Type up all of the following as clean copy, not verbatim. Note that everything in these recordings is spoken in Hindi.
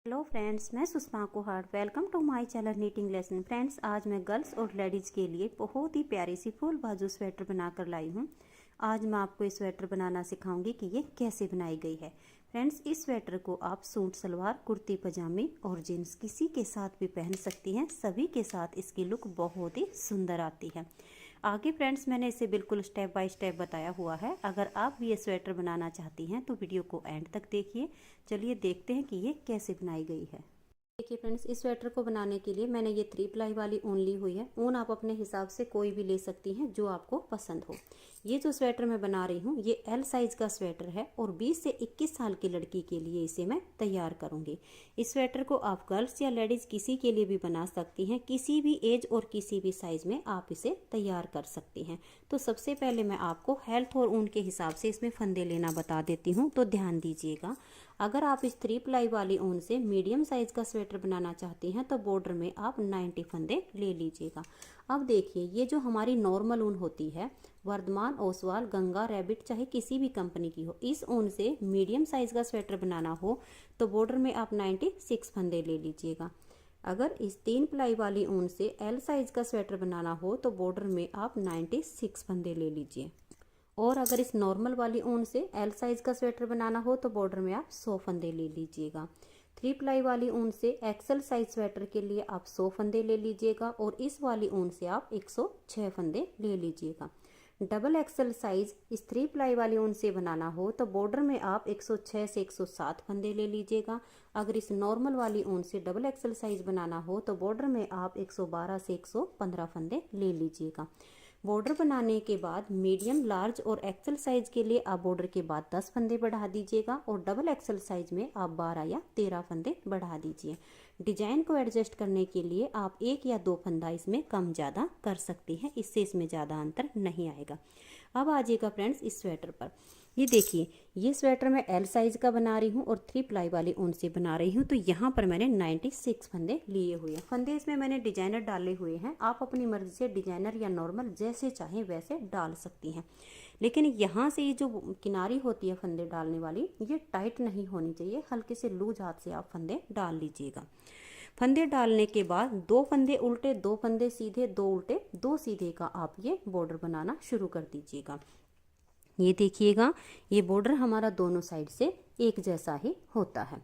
हेलो फ्रेंड्स, मैं Sushma Kuhar. Welcome to my channel knitting lesson. Friends, आज मैं गर्ल्स और लेडीज़ के लिए बहुत ही प्यारी सी फुल बाजू स्वेटर बनाकर लाई हूँ। आज मैं आपको ये स्वेटर बनाना सिखाऊंगी कि ये कैसे बनाई गई है। फ्रेंड्स, इस स्वेटर को आप सूट सलवार, कुर्ती पजामे और जीन्स किसी के साथ भी पहन सकती हैं। सभी के साथ इसकी लुक बहुत ही सुंदर आती है। आगे फ्रेंड्स, मैंने इसे बिल्कुल स्टेप बाय स्टेप बताया हुआ है। अगर आप भी ये स्वेटर बनाना चाहती हैं तो वीडियो को एंड तक देखिए। चलिए देखते हैं कि ये कैसे बनाई गई है। देखिए फ्रेंड्स, इस स्वेटर को बनाने के लिए मैंने ये 3 प्लाई वाली ऊन ली हुई है। ऊन आप अपने हिसाब से कोई भी ले सकती हैं जो आपको पसंद हो। ये जो स्वेटर मैं बना रही हूँ ये एल साइज का स्वेटर है और 20 से 21 साल की लड़की के लिए इसे मैं तैयार करूँगी। इस स्वेटर को आप गर्ल्स या लेडीज़ किसी के लिए भी बना सकती हैं। किसी भी एज और किसी भी साइज़ में आप इसे तैयार कर सकती हैं। तो सबसे पहले मैं आपको हेल्थ और ऊन के हिसाब से इसमें फंदे लेना बता देती हूँ, तो ध्यान दीजिएगा। अगर आप इस 3 प्लाई वाली ऊन से मीडियम साइज का स्वेटर बनाना चाहती हैं तो बॉर्डर में आप 90 फंदे ले लीजिएगा। अब देखिए, ये जो हमारी नॉर्मल ऊन होती है, वर्धमान, ओसवाल, गंगा, रैबिट, चाहे किसी भी कंपनी की हो, इस ऊन से मीडियम साइज का स्वेटर बनाना हो तो बॉर्डर में आप 96 फंदे ले लीजिएगा। अगर इस 3 प्लाई वाली ऊन से एल साइज का स्वेटर बनाना हो तो बॉर्डर में आप 96 फंदे ले लीजिए। और अगर इस नॉर्मल वाली ऊन से एल साइज का स्वेटर बनाना हो तो बॉर्डर में आप 100 फंदे ले लीजिएगा। 3 प्लाई वाली ऊन से एक्सल साइज स्वेटर के लिए आप 100 फंदे ले लीजिएगा और इस वाली ऊन से आप 106 फंदे ले लीजिएगा। डबल एक्सल साइज इस 3 प्लाई वाली ऊन से बनाना हो तो बॉर्डर में आप 106 से 107 फंदे ले लीजिएगा। अगर इस नॉर्मल वाली ऊन से डबल एक्सल साइज बनाना हो तो बॉर्डर में आप 112 से 115 फंदे ले लीजिएगा। बॉर्डर बनाने के बाद मीडियम, लार्ज और एक्सल साइज के लिए आप बॉर्डर के बाद 10 फंदे बढ़ा दीजिएगा और डबल एक्सल साइज में आप 12 या 13 फंदे बढ़ा दीजिए। डिजाइन को एडजस्ट करने के लिए आप 1 या 2 फंदा इसमें कम ज़्यादा कर सकती हैं, इससे इसमें ज़्यादा अंतर नहीं आएगा। अब आ जाइएगा फ्रेंड्स इस स्वेटर पर। ये देखिए, ये स्वेटर मैं एल साइज का बना रही हूँ और 3 प्लाई वाली ऊन से बना रही हूँ। तो यहाँ पर मैंने 96 फंदे लिए हुए हैं। फंदे इसमें मैंने डिजाइनर डाले हुए हैं। आप अपनी मर्जी से डिजाइनर या नॉर्मल जैसे चाहें वैसे डाल सकती हैं। लेकिन यहाँ से ये जो किनारी होती है फंदे डालने वाली, ये टाइट नहीं होनी चाहिए। हल्के से लूज हाथ से आप फंदे डाल लीजिएगा। फंदे डालने के बाद 2 फंदे उल्टे, 2 फंदे सीधे, 2 उल्टे, 2 सीधे का आप ये बॉर्डर बनाना शुरू कर दीजिएगा। ये देखिएगा, ये बॉर्डर हमारा दोनों साइड से एक जैसा ही होता है।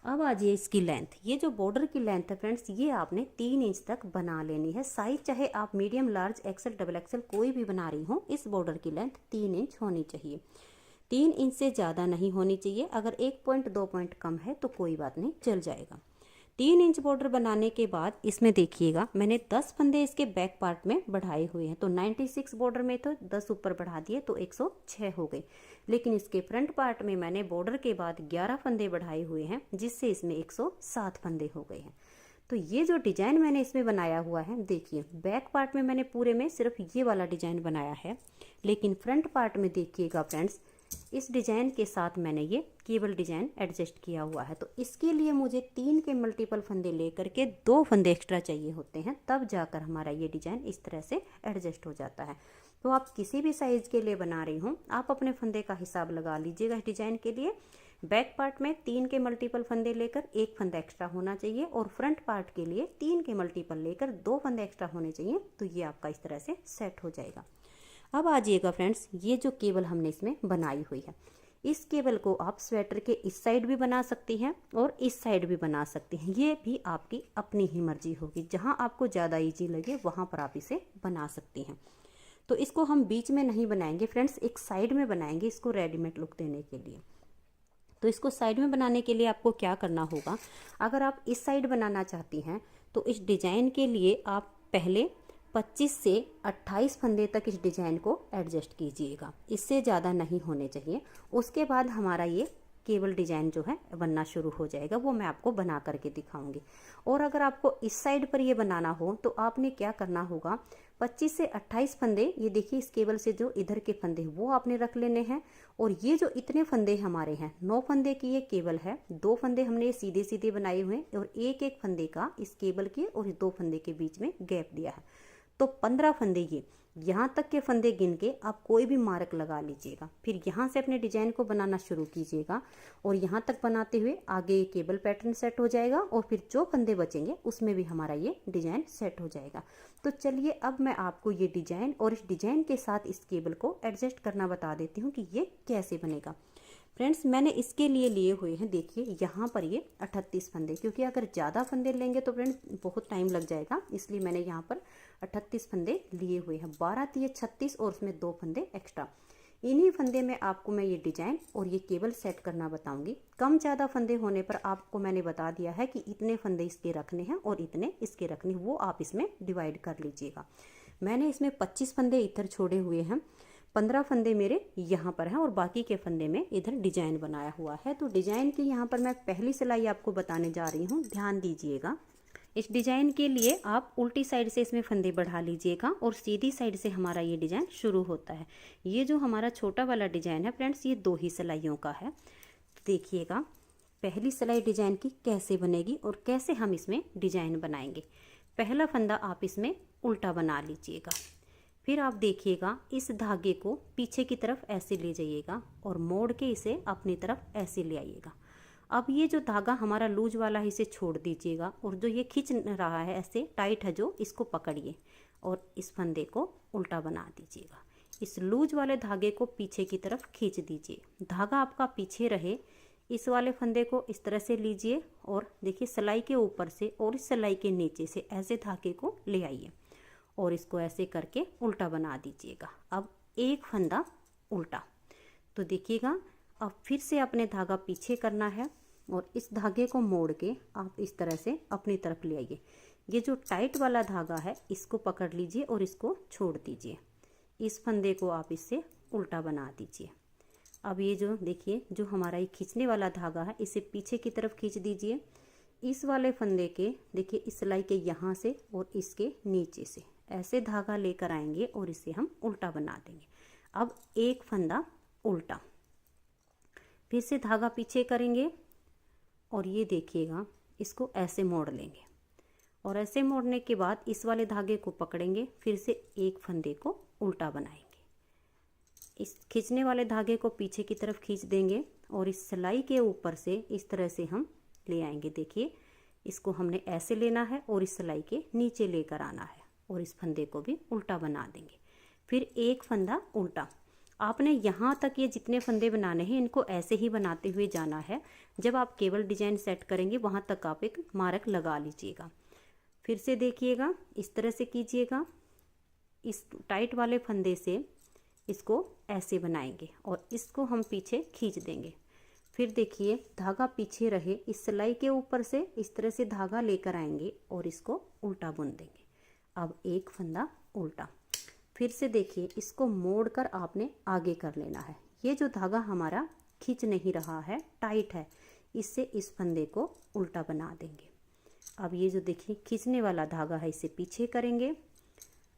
अब आ जाइए इसकी लेंथ। ये जो बॉर्डर की लेंथ है फ्रेंड्स, ये आपने 3 इंच तक बना लेनी है। साइज चाहे आप medium, large, XL, double XL कोई भी बना रही हो, इस बॉर्डर की लेंथ 3 इंच होनी चाहिए। 3 इंच से ज़्यादा नहीं होनी चाहिए। अगर 1 पॉइंट 2 पॉइंट कम है तो कोई बात नहीं, चल जाएगा। 3 इंच बॉर्डर बनाने के बाद इसमें देखिएगा, मैंने 10 फंदे इसके बैक पार्ट में बढ़ाए हुए हैं। तो 96 बॉर्डर में तो 10 ऊपर बढ़ा दिए तो 106 हो गए। लेकिन इसके फ्रंट पार्ट में मैंने बॉर्डर के बाद 11 फंदे बढ़ाए हुए हैं, जिससे इसमें 107 फंदे हो गए हैं। तो ये जो डिजाइन मैंने इसमें बनाया हुआ है, देखिए बैक पार्ट में मैंने पूरे में सिर्फ ये वाला डिजाइन बनाया है, लेकिन फ्रंट पार्ट में देखिएगा फ्रेंड्स, इस डिजाइन के साथ मैंने ये केबल डिजाइन एडजस्ट किया हुआ है। तो इसके लिए मुझे 3 के मल्टीपल फंदे लेकर के 2 फंदे एक्स्ट्रा चाहिए होते हैं, तब जाकर हमारा ये डिजाइन इस तरह से एडजस्ट हो जाता है। तो आप किसी भी साइज के लिए बना रही हूँ, आप अपने फंदे का हिसाब लगा लीजिएगा। इस डिजाइन के लिए बैक पार्ट में 3 के मल्टीपल फंदे लेकर 1 फंदा एक्स्ट्रा होना चाहिए और फ्रंट पार्ट के लिए 3 के मल्टीपल लेकर 2 फंदे एक्स्ट्रा होने चाहिए। तो ये आपका इस तरह से सेट हो जाएगा। अब आ जाइएगा फ्रेंड्स, ये जो केबल हमने इसमें बनाई हुई है, इस केबल को आप स्वेटर के इस साइड भी बना सकती हैं और इस साइड भी बना सकती हैं। ये भी आपकी अपनी ही मर्जी होगी। जहां आपको ज़्यादा इजी लगे वहां पर आप इसे बना सकती हैं। तो इसको हम बीच में नहीं बनाएंगे फ्रेंड्स, एक साइड में बनाएंगे इसको रेडीमेड लुक देने के लिए। तो इसको साइड में बनाने के लिए आपको क्या करना होगा, अगर आप इस साइड बनाना चाहती हैं तो इस डिजाइन के लिए आप पहले 25 से 28 फंदे तक इस डिजाइन को एडजस्ट कीजिएगा। इससे ज़्यादा नहीं होने चाहिए। उसके बाद हमारा ये केबल डिजाइन जो है बनना शुरू हो जाएगा, वो मैं आपको बना करके दिखाऊंगी। और अगर आपको इस साइड पर ये बनाना हो तो आपने क्या करना होगा, 25 से 28 फंदे, ये देखिए इस केबल से जो इधर के फंदे वो आपने रख लेने हैं। और ये जो इतने फंदे हमारे हैं, 9 फंदे की ये केबल है, 2 फंदे हमने सीधे सीधे बनाए हुए हैं और एक एक फंदे का इस केबल के और 2 फंदे के बीच में गैप दिया है। तो 15 फंदे ये यहाँ तक के फंदे गिन के आप कोई भी मार्क लगा लीजिएगा। फिर यहाँ से अपने डिजाइन को बनाना शुरू कीजिएगा और यहाँ तक बनाते हुए आगे केबल पैटर्न सेट हो जाएगा और फिर जो फंदे बचेंगे उसमें भी हमारा ये डिजाइन सेट हो जाएगा। तो चलिए अब मैं आपको ये डिजाइन और इस डिजाइन के साथ इस केबल को एडजस्ट करना बता देती हूँ कि ये कैसे बनेगा। फ्रेंड्स, मैंने इसके लिए लिए हुए हैं, देखिए यहाँ पर ये 38 फंदे, क्योंकि अगर ज़्यादा फंदे लेंगे तो फ्रेंड्स बहुत टाइम लग जाएगा, इसलिए मैंने यहाँ पर 38 फंदे लिए हुए हैं। 12 तिये 36 और उसमें 2 फंदे एक्स्ट्रा। इन्हीं फंदे में आपको मैं ये डिजाइन और ये केबल सेट करना बताऊंगी। कम ज़्यादा फंदे होने पर आपको मैंने बता दिया है कि इतने फंदे इसके रखने हैं और इतने इसके रखने, वो आप इसमें डिवाइड कर लीजिएगा। मैंने इसमें 25 फंदे इधर छोड़े हुए हैं, 15 फंदे मेरे यहाँ पर हैं और बाकी के फंदे में इधर डिजाइन बनाया हुआ है। तो डिजाइन की यहाँ पर मैं पहली सिलाई आपको बताने जा रही हूँ, ध्यान दीजिएगा। इस डिजाइन के लिए आप उल्टी साइड से इसमें फंदे बढ़ा लीजिएगा और सीधी साइड से हमारा ये डिजाइन शुरू होता है। ये जो हमारा छोटा वाला डिजाइन है फ्रेंड्स, ये 2 ही सिलाइयों का है। देखिएगा पहली सिलाई डिजाइन की कैसे बनेगी और कैसे हम इसमें डिजाइन बनाएंगे। पहला फंदा आप इसमें उल्टा बना लीजिएगा। फिर आप देखिएगा इस धागे को पीछे की तरफ ऐसे ले जाइएगा और मोड़ के इसे अपनी तरफ ऐसे ले आइएगा। अब ये जो धागा हमारा लूज वाला है इसे छोड़ दीजिएगा और जो ये खींच रहा है ऐसे टाइट है जो, इसको पकड़िए और इस फंदे को उल्टा बना दीजिएगा। इस लूज वाले धागे को पीछे की तरफ खींच दीजिए, धागा आपका पीछे रहे। इस वाले फंदे को इस तरह से लीजिए और देखिए सिलाई के ऊपर से और इस सिलाई के नीचे से ऐसे धागे को ले आइए और इसको ऐसे करके उल्टा बना दीजिएगा। अब एक फंदा उल्टा। तो देखिएगा अब फिर से अपने धागा पीछे करना है और इस धागे को मोड़ के आप इस तरह से अपनी तरफ ले आइए। ये जो टाइट वाला धागा है इसको पकड़ लीजिए और इसको छोड़ दीजिए। इस फंदे को आप इससे उल्टा बना दीजिए। अब ये जो देखिए जो हमारा ये खींचने वाला धागा है इसे पीछे की तरफ खींच दीजिए। इस वाले फंदे के देखिए इस सिलाई के यहाँ से और इसके नीचे से ऐसे धागा लेकर आएंगे और इसे हम उल्टा बना देंगे। अब एक फंदा उल्टा, फिर से धागा पीछे करेंगे और ये देखिएगा इसको ऐसे मोड़ लेंगे और ऐसे मोड़ने के बाद इस वाले धागे को पकड़ेंगे, फिर से एक फंदे को उल्टा बनाएंगे। इस खींचने वाले धागे को पीछे की तरफ खींच देंगे और इस सिलाई के ऊपर से इस तरह से हम ले आएंगे। देखिए इसको हमने ऐसे लेना है और इस सिलाई के नीचे लेकर आना है और इस फंदे को भी उल्टा बना देंगे। फिर एक फंदा उल्टा। आपने यहाँ तक ये जितने फंदे बनाने हैं इनको ऐसे ही बनाते हुए जाना है। जब आप केबल डिजाइन सेट करेंगे वहाँ तक आप एक मार्क लगा लीजिएगा। फिर से देखिएगा इस तरह से कीजिएगा, इस टाइट वाले फंदे से इसको ऐसे बनाएंगे और इसको हम पीछे खींच देंगे। फिर देखिए धागा पीछे रहे, इस सिलाई के ऊपर से इस तरह से धागा लेकर आएंगे और इसको उल्टा बुन देंगे। अब एक फंदा उल्टा। फिर से देखिए इसको मोड़कर आपने आगे कर लेना है। ये जो धागा हमारा खींच नहीं रहा है, टाइट है, इससे इस फंदे को उल्टा बना देंगे। अब ये जो देखिए खींचने वाला धागा है इसे पीछे करेंगे।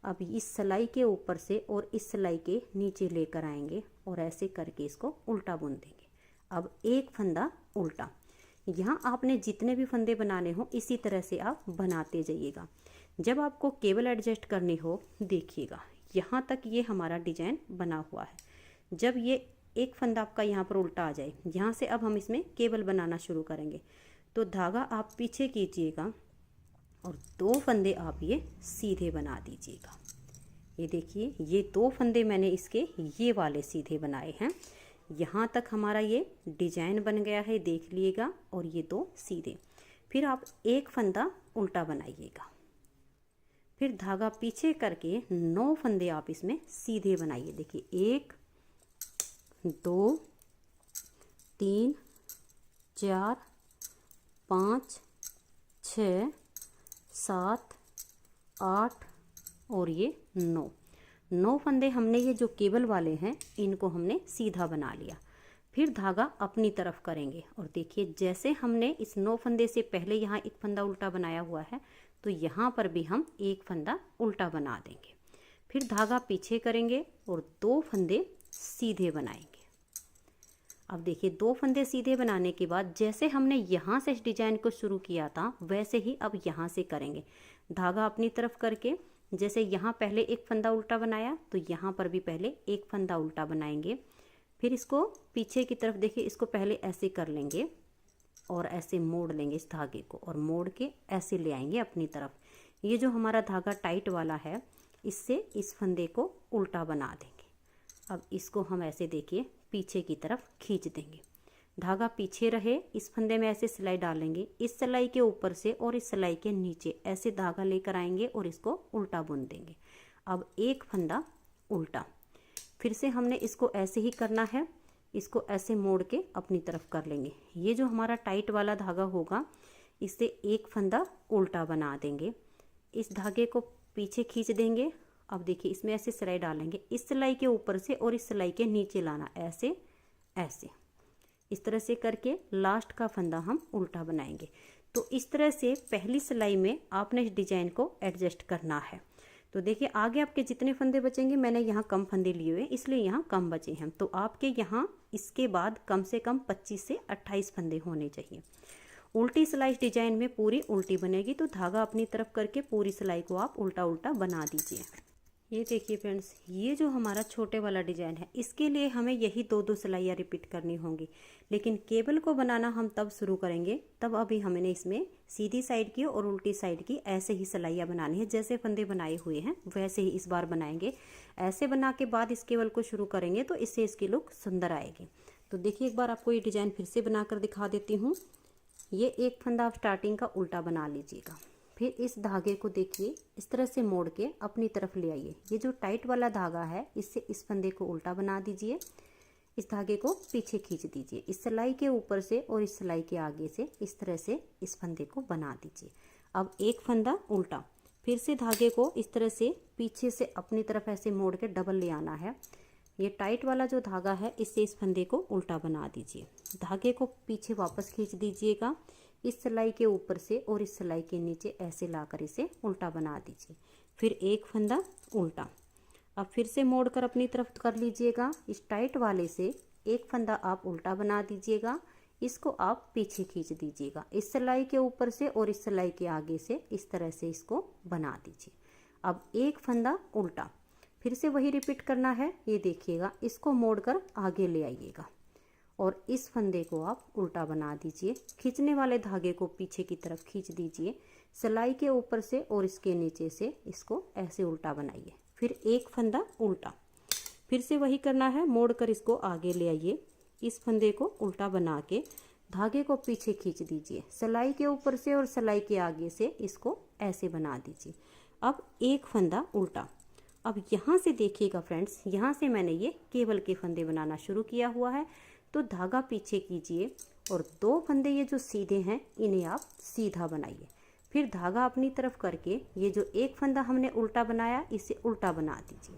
अब इस सिलाई के ऊपर से और इस सिलाई के नीचे लेकर आएंगे और ऐसे करके इसको उल्टा बुन देंगे। अब एक फंदा उल्टा। यहाँ आपने जितने भी फंदे बनाने हो इसी तरह से आप बनाते जाइएगा। जब आपको केबल एडजस्ट करनी हो देखिएगा यहाँ तक ये हमारा डिजाइन बना हुआ है। जब ये एक फंदा आपका यहाँ पर उल्टा आ जाए, यहाँ से अब हम इसमें केबल बनाना शुरू करेंगे। तो धागा आप पीछे कीजिएगा और 2 फंदे आप ये सीधे बना दीजिएगा। ये देखिए ये 2 फंदे मैंने इसके ये वाले सीधे बनाए हैं। यहाँ तक हमारा ये डिजाइन बन गया है, देख लीजिएगा। और ये 2 सीधे। फिर आप एक फंदा उल्टा बनाइएगा। फिर धागा पीछे करके 9 फंदे आप इसमें सीधे बनाइए। देखिए 1 2 3 4 5 6 7 8 और ये 9 फंदे हमने ये जो केबल वाले हैं इनको हमने सीधा बना लिया। फिर धागा अपनी तरफ करेंगे और देखिए जैसे हमने इस 9 फंदे से पहले यहाँ एक फंदा उल्टा बनाया हुआ है तो यहाँ पर भी हम एक फंदा उल्टा बना देंगे। फिर धागा पीछे करेंगे और 2 फंदे सीधे बनाएंगे। अब देखिए 2 फंदे सीधे बनाने के बाद जैसे हमने यहाँ से इस डिजाइन को शुरू किया था वैसे ही अब यहाँ से करेंगे। धागा अपनी तरफ करके जैसे यहाँ पहले एक फंदा उल्टा बनाया तो यहाँ पर भी पहले एक फंदा उल्टा बनाएंगे। फिर इसको पीछे की तरफ देखिए, इसको पहले ऐसे कर लेंगे और ऐसे मोड़ लेंगे इस धागे को और मोड़ के ऐसे ले आएंगे अपनी तरफ। ये जो हमारा धागा टाइट वाला है, इससे इस फंदे को उल्टा बना देंगे। अब इसको हम ऐसे देखिए पीछे की तरफ खींच देंगे, धागा पीछे रहे, इस फंदे में ऐसे सिलाई डालेंगे, इस सिलाई के ऊपर से और इस सिलाई के नीचे ऐसे धागा लेकर आएंगे और इसको उल्टा बुन देंगे। अब एक फंदा उल्टा, फिर से हमने इसको ऐसे ही करना है, इसको ऐसे मोड़ के अपनी तरफ कर लेंगे। ये जो हमारा टाइट वाला धागा होगा, इससे एक फंदा उल्टा बना देंगे, इस धागे को पीछे खींच देंगे। अब देखिए इसमें ऐसे सिलाई डालेंगे, इस सिलाई के ऊपर से और इस सिलाई के नीचे लाना, ऐसे ऐसे इस तरह से करके लास्ट का फंदा हम उल्टा बनाएंगे। तो इस तरह से पहली सिलाई में आपने इस डिजाइन को एडजस्ट करना है। तो देखिए आगे आपके जितने फंदे बचेंगे, मैंने यहाँ कम फंदे लिए हुए इसलिए यहाँ कम बचे हैं, तो आपके यहाँ इसके बाद कम से कम 25 से 28 फंदे होने चाहिए। उल्टी सिलाई डिजाइन में पूरी उल्टी बनेगी, तो धागा अपनी तरफ करके पूरी सिलाई को आप उल्टा उल्टा बना दीजिए। ये देखिए फ्रेंड्स, ये जो हमारा छोटे वाला डिजाइन है, इसके लिए हमें यही दो सिलाइयाँ रिपीट करनी होंगी, लेकिन केबल को बनाना हम तब शुरू करेंगे, तब अभी हमने इसमें सीधी साइड की और उल्टी साइड की ऐसे ही सिलाइयाँ बनानी है। जैसे फंदे बनाए हुए हैं वैसे ही इस बार बनाएंगे। ऐसे बना के बाद इस केबल को शुरू करेंगे तो इससे इसकी लुक सुंदर आएगी। तो देखिए एक बार आपको ये डिजाइन फिर से बनाकर दिखा देती हूँ। ये एक फंदा आप स्टार्टिंग का उल्टा बना लीजिएगा, फिर इस धागे को देखिए इस तरह से मोड़ के अपनी तरफ ले आइए। ये जो टाइट वाला धागा है, इससे इस फंदे को उल्टा बना दीजिए, इस धागे को पीछे खींच दीजिए, इस सिलाई के ऊपर से और इस सिलाई के आगे से इस तरह से इस फंदे को बना दीजिए। अब एक फंदा उल्टा, फिर से धागे को इस तरह से पीछे से अपनी तरफ ऐसे मोड़ के डबल ले आना है। ये टाइट वाला जो धागा है, इससे इस फंदे को उल्टा बना दीजिए, धागे को पीछे वापस खींच दीजिएगा, इस सिलाई के ऊपर से और इस सिलाई के नीचे ऐसे लाकर इसे उल्टा बना दीजिए। फिर एक फंदा उल्टा, अब फिर से मोड़कर अपनी तरफ कर लीजिएगा। इस टाइट वाले से एक फंदा आप उल्टा बना दीजिएगा, इसको आप पीछे खींच दीजिएगा, इस सिलाई के ऊपर से और इस सिलाई के आगे से इस तरह से इसको बना दीजिए। अब एक फंदा उल्टा, फिर से वही रिपीट करना है। ये देखिएगा, इसको मोड़कर आगे ले आइएगा और इस फंदे को आप उल्टा बना दीजिए, खींचने वाले धागे को पीछे की तरफ खींच दीजिए, सिलाई के ऊपर से और इसके नीचे से इसको ऐसे उल्टा बनाइए। फिर एक फंदा उल्टा, फिर से वही करना है, मोड़कर इसको आगे ले आइए, इस फंदे को उल्टा बना के धागे को पीछे खींच दीजिए, सिलाई के ऊपर से और सिलाई के आगे से इसको ऐसे बना दीजिए। अब एक फंदा उल्टा। अब यहाँ से देखिएगा फ्रेंड्स, यहाँ से मैंने ये केबल के फंदे बनाना शुरू किया हुआ है, तो धागा पीछे कीजिए और दो फंदे ये जो सीधे हैं इन्हें आप सीधा बनाइए। फिर धागा अपनी तरफ करके ये जो एक फंदा हमने उल्टा बनाया, इसे उल्टा बना दीजिए।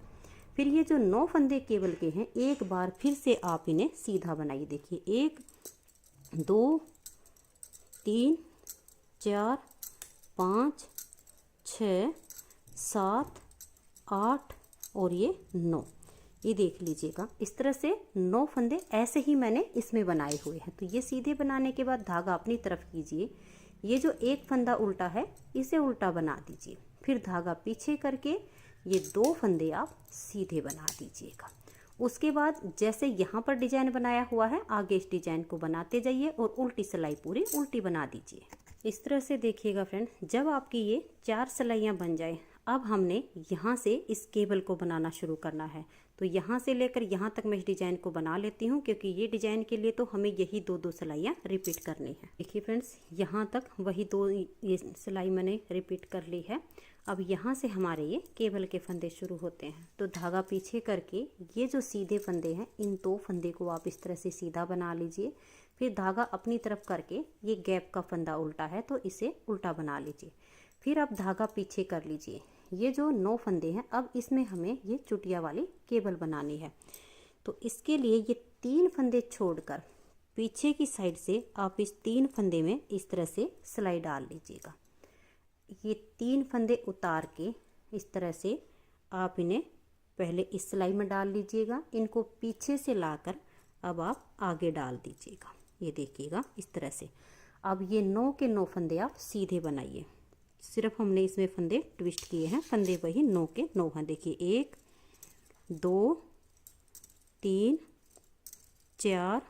फिर ये जो 9 फंदे केबल के हैं, एक बार फिर से आप इन्हें सीधा बनाइए। देखिए 1 2 3 4 5 6 7 8 और ये 9, ये देख लीजिएगा। इस तरह से 9 फंदे ऐसे ही मैंने इसमें बनाए हुए हैं। तो ये सीधे बनाने के बाद धागा अपनी तरफ कीजिए, ये जो एक फंदा उल्टा है इसे उल्टा बना दीजिए, फिर धागा पीछे करके ये 2 फंदे आप सीधे बना दीजिएगा। उसके बाद जैसे यहाँ पर डिजाइन बनाया हुआ है, आगे इस डिजाइन को बनाते जाइए और उल्टी सिलाई पूरी उल्टी बना दीजिए। इस तरह से देखिएगा फ्रेंड, जब आपकी ये 4 सिलाइयाँ बन जाए, अब हमने यहाँ से इस केबल को बनाना शुरू करना है। तो यहाँ से लेकर यहाँ तक मैं इस डिजाइन को बना लेती हूँ, क्योंकि ये डिजाइन के लिए तो हमें यही 2 सिलाइयाँ रिपीट करनी है। देखिए फ्रेंड्स, यहाँ तक वही 2 ये सिलाई मैंने रिपीट कर ली है। अब यहाँ से हमारे ये केबल के फंदे शुरू होते हैं। तो धागा पीछे करके ये जो सीधे फंदे हैं, इन 2 फंदे को आप इस तरह से सीधा बना लीजिए। फिर धागा अपनी तरफ करके ये गैप का फंदा उल्टा है तो इसे उल्टा बना लीजिए। फिर आप धागा पीछे कर लीजिए। ये जो 9 फंदे हैं, अब इसमें हमें ये चुटिया वाली केबल बनानी है। तो इसके लिए ये 3 फंदे छोड़कर पीछे की साइड से आप इस 3 फंदे में इस तरह से सिलाई डाल लीजिएगा। ये 3 फंदे उतार के इस तरह से आप इन्हें पहले इस सिलाई में डाल लीजिएगा, इनको पीछे से लाकर अब आप आगे डाल दीजिएगा। ये देखिएगा इस तरह से। अब ये 9 के 9 फंदे आप सीधे बनाइए। सिर्फ हमने इसमें फंदे ट्विस्ट किए हैं, फंदे वही 9 के 9 हैं। देखिए 1 2 3 4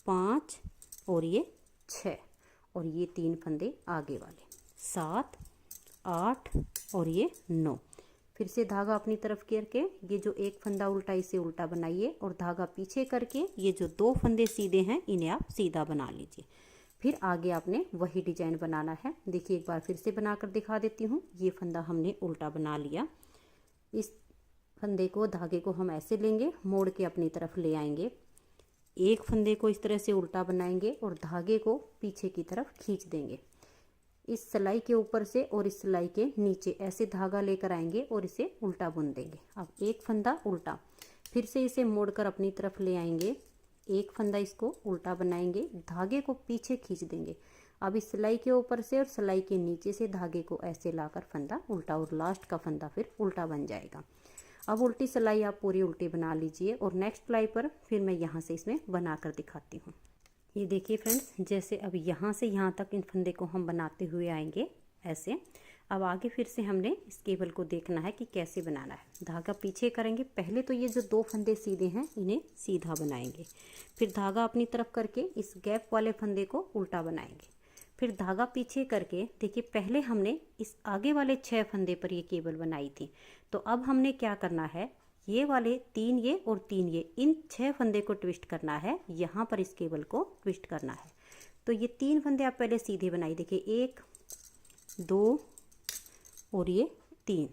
5 और ये 6 और ये 3 फंदे आगे वाले 7 8 और ये 9। फिर से धागा अपनी तरफ करके ये जो एक फंदा उल्टा इसे उल्टा बनाइए और धागा पीछे करके ये जो 2 फंदे सीधे हैं इन्हें आप सीधा बना लीजिए। फिर आगे आपने वही डिजाइन बनाना है। देखिए एक बार फिर से बनाकर दिखा देती हूँ। ये फंदा हमने उल्टा बना लिया, इस फंदे को धागे को हम ऐसे लेंगे, मोड़ के अपनी तरफ ले आएंगे, एक फंदे को इस तरह से उल्टा बनाएंगे और धागे को पीछे की तरफ खींच देंगे, इस सिलाई के ऊपर से और इस सिलाई के नीचे ऐसे धागा लेकर आएंगे और इसे उल्टा बुन देंगे। अब एक फंदा उल्टा, फिर से इसे मोड़कर अपनी तरफ ले आएंगे, एक फंदा इसको उल्टा बनाएंगे, धागे को पीछे खींच देंगे। अब इस सिलाई के ऊपर से और सिलाई के नीचे से धागे को ऐसे लाकर फंदा उल्टा और लास्ट का फंदा फिर उल्टा बन जाएगा। अब उल्टी सिलाई आप पूरी उल्टी बना लीजिए और नेक्स्ट सिलाई पर फिर मैं यहाँ से इसमें बनाकर दिखाती हूँ। ये देखिए फ्रेंड्स, जैसे अब यहाँ से यहाँ तक इन फंदे को हम बनाते हुए आएंगे ऐसे। अब आगे फिर से हमने इस केबल को देखना है कि कैसे बनाना है। धागा पीछे करेंगे, पहले तो ये जो 2 फंदे सीधे हैं इन्हें सीधा बनाएंगे, फिर धागा अपनी तरफ करके इस गैप वाले फंदे को उल्टा बनाएंगे, फिर धागा पीछे करके देखिए पहले हमने इस आगे वाले 6 फंदे पर ये केबल बनाई थी। तो अब हमने क्या करना है, ये वाले 3 ये और 3 ये, इन 6 फंदे को ट्विस्ट करना है, यहाँ पर इस केबल को ट्विस्ट करना है। तो ये 3 फंदे आप पहले सीधे बनाइए, देखिए 1 2 और ये 3।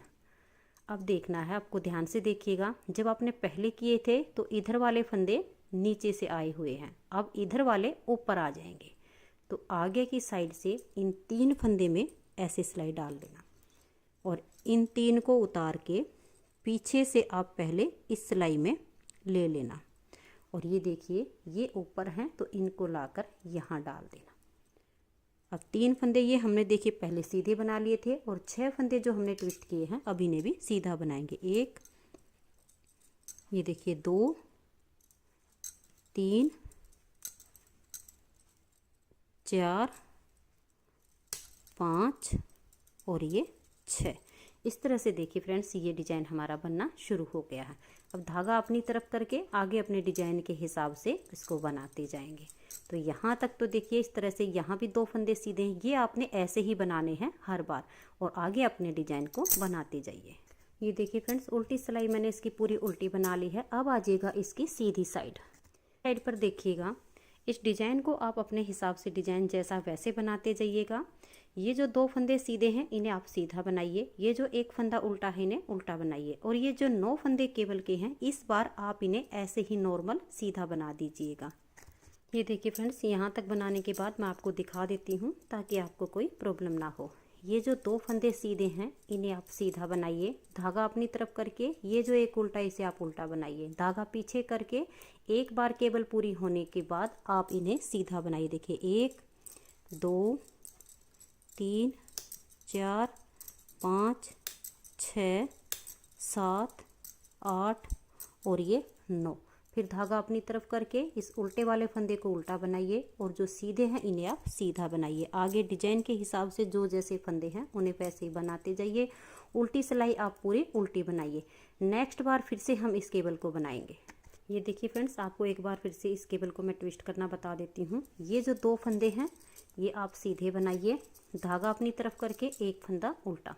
अब देखना है आपको, ध्यान से देखिएगा, जब आपने पहले किए थे तो इधर वाले फंदे नीचे से आए हुए हैं, अब इधर वाले ऊपर आ जाएंगे। तो आगे की साइड से इन 3 फंदे में ऐसे सिलाई डाल देना और इन 3 को उतार के पीछे से आप पहले इस सिलाई में ले लेना और ये देखिए ये ऊपर हैं तो इनको लाकर यहाँ डाल देना। अब 3 फंदे ये हमने देखिए पहले सीधे बना लिए थे और 6 फंदे जो हमने ट्विस्ट किए हैं अब इन्हें भी सीधा बनाएंगे। 1 ये देखिए 2 3 4 5 और ये 6। इस तरह से देखिए फ्रेंड्स ये डिजाइन हमारा बनना शुरू हो गया है। अब धागा अपनी तरफ करके आगे अपने डिजाइन के हिसाब से इसको बनाते जाएंगे। तो यहाँ तक तो देखिए इस तरह से, यहाँ भी 2 फंदे सीधे हैं, ये आपने ऐसे ही बनाने हैं हर बार और आगे अपने डिजाइन को बनाते जाइए। ये देखिए फ्रेंड्स उल्टी सिलाई मैंने इसकी पूरी उल्टी बना ली है। अब आ जाएगा इसकी सीधी साइड पर देखिएगा, इस डिजाइन को आप अपने हिसाब से डिजाइन जैसा वैसे बनाते जाइएगा। ये जो 2 फंदे सीधे हैं इन्हें आप सीधा बनाइए, ये जो एक फंदा उल्टा है इन्हें उल्टा बनाइए और ये जो 9 फंदे केबल के हैं इस बार आप इन्हें ऐसे ही नॉर्मल सीधा बना दीजिएगा। ये देखिए फ्रेंड्स यहाँ तक बनाने के बाद मैं आपको दिखा देती हूँ ताकि आपको कोई प्रॉब्लम ना हो। ये जो 2 फंदे सीधे हैं इन्हें आप सीधा बनाइए, धागा अपनी तरफ करके ये जो एक उल्टा इसे आप उल्टा बनाइए, धागा पीछे करके एक बार केबल पूरी होने के बाद आप इन्हें सीधा बनाइए। देखिए 1 2 3 4 5 6 7 8 और ये 9। फिर धागा अपनी तरफ करके इस उल्टे वाले फंदे को उल्टा बनाइए और जो सीधे हैं इन्हें आप सीधा बनाइए। आगे डिजाइन के हिसाब से जो जैसे फंदे हैं उन्हें वैसे ही बनाते जाइए। उल्टी सिलाई आप पूरी उल्टी बनाइए। नेक्स्ट बार फिर से हम इस केबल को बनाएंगे। ये देखिए फ्रेंड्स आपको एक बार फिर से इस केबल को मैं ट्विस्ट करना बता देती हूँ। ये जो 2 फंदे हैं ये आप सीधे बनाइए, धागा अपनी तरफ करके एक फंदा उल्टा,